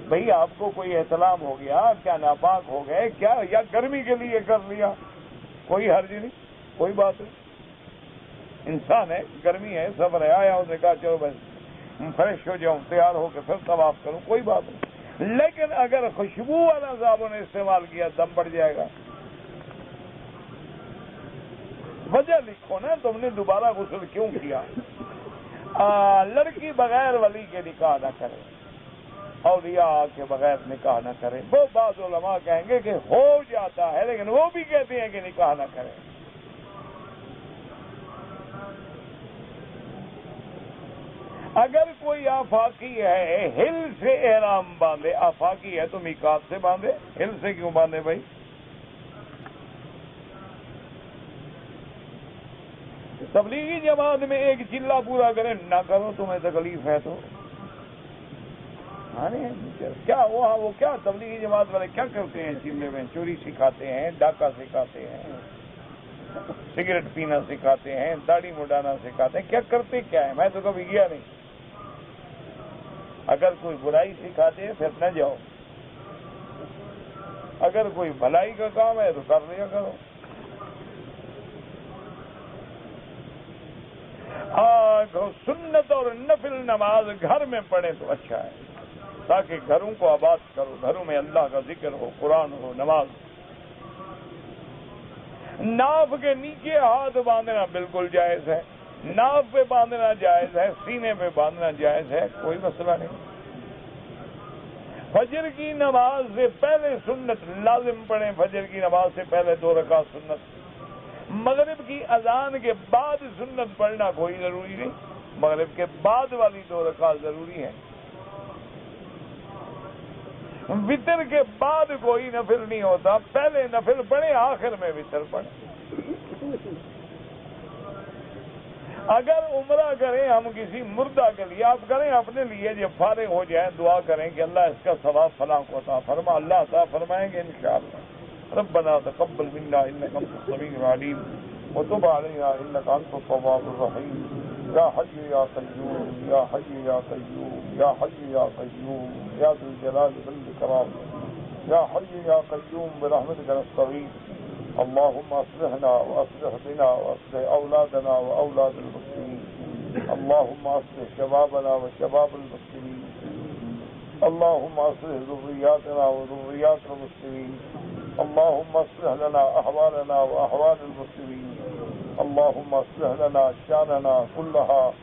بھئی، آپ کو کوئی احتلام ہو گیا کیا؟ ناپاک ہو گئے کیا؟ یا گرمی کے لیے کر لیا؟ کوئی حرج نہیں، کوئی بات نہیں، انسان ہے، گرمی ہے، سفر ہے، آیا اس نے کہا چلو بس فریش ہو جاؤں، تیار ہو کے پھر طواف کروں، کوئی بات نہیں۔ لیکن اگر خوشبو والا صابن نے استعمال کیا دم بڑھ جائے گا، وجہ لکھو نا، تم نے دوبارہ غسل کیوں کیا؟ لڑکی بغیر ولی کے نکاح نہ کرے، اولیاء کے بغیر نکاح نہ کرے۔ وہ بعض علماء کہیں گے کہ ہو جاتا ہے، لیکن وہ بھی کہتے ہیں کہ نکاح نہ کرے۔ اگر کوئی آفاقی ہے ہل سے احرام باندھے، آفاقی ہے تو میقات سے باندھے، ہل سے کیوں باندھے بھائی؟ تبلیغی جماعت میں ایک چلہ پورا کریں، نہ کرو، تمہیں تکلیف ہے تو کیا وہ کیا تبلیغی جماعت والے کیا کرتے ہیں؟ چلے میں چوری سکھاتے ہیں، ڈاکہ سکھاتے ہیں، سگریٹ پینا سکھاتے ہیں، داڑھی مڈانا سکھاتے ہیں، کیا کرتے کیا ہے؟ میں تو کبھی گیا نہیں۔ اگر کوئی برائی سکھاتے ہیں پھر نہ جاؤ، اگر کوئی بھلائی کا کام ہے تو کر لیا کرو. سنت اور نفل نماز گھر میں پڑھے تو اچھا ہے، تاکہ گھروں کو آباد کرو، گھروں میں اللہ کا ذکر ہو، قرآن ہو، نماز. ناف کے نیچے ہاتھ باندھنا بالکل جائز ہے، ناف پہ باندھنا جائز ہے، سینے پہ باندھنا جائز ہے، کوئی مسئلہ نہیں. فجر کی نماز سے پہلے سنت لازم پڑھیں، فجر کی نماز سے پہلے 2 رکعت سنت. مغرب کی اذان کے بعد سنت پڑھنا کوئی ضروری نہیں، مغرب کے بعد والی 2 رکعت ضروری ہے. وطر کے بعد کوئی نفل نہیں ہوتا، پہلے نفل پڑھیں، آخر میں وطر پڑھیں. اگر عمرہ کریں ہم کسی مردہ کے لیے، آپ کریں اپنے لیے، جب فارغ ہو جائیں دعا کریں کہ اللہ اس کا ثواب فلاں کو عطا فرما، اللہ عطا فرمائیں گے انشاءاللہ. ربنا تقبل منا انك انت السميع العليم وتب علينا انك انت التواب الرحيم يا حي يا قيوم يا حي يا قيوم يا حي يا قيوم يا ذو الجلال والاكرام يا حي يا قيوم برحمتك نستغيث. اللهم اصلحنا واصلح بنا واصلح اولادنا واولاد المسلمين. اللهم اصلح شبابنا وشباب المسلمين. اللهم اصلح ذرياتنا وذريات المسلمين. اللهم اصلح لنا احوالنا واحوال المسلمين. اللهم اصلح لنا شاننا كلها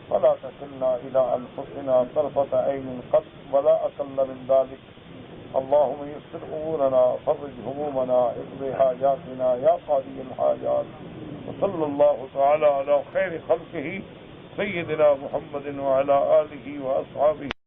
ولا تكلنا الى انفسنا طرفة عين قط ولا اقل من ذلك. اللهم يسر امورنا فرج همومنا اقض حاجاتنا يا قاضي الحاجات. وصلى الله تعالى على خير خلقه سيدنا محمد وعلى آله واصحابه.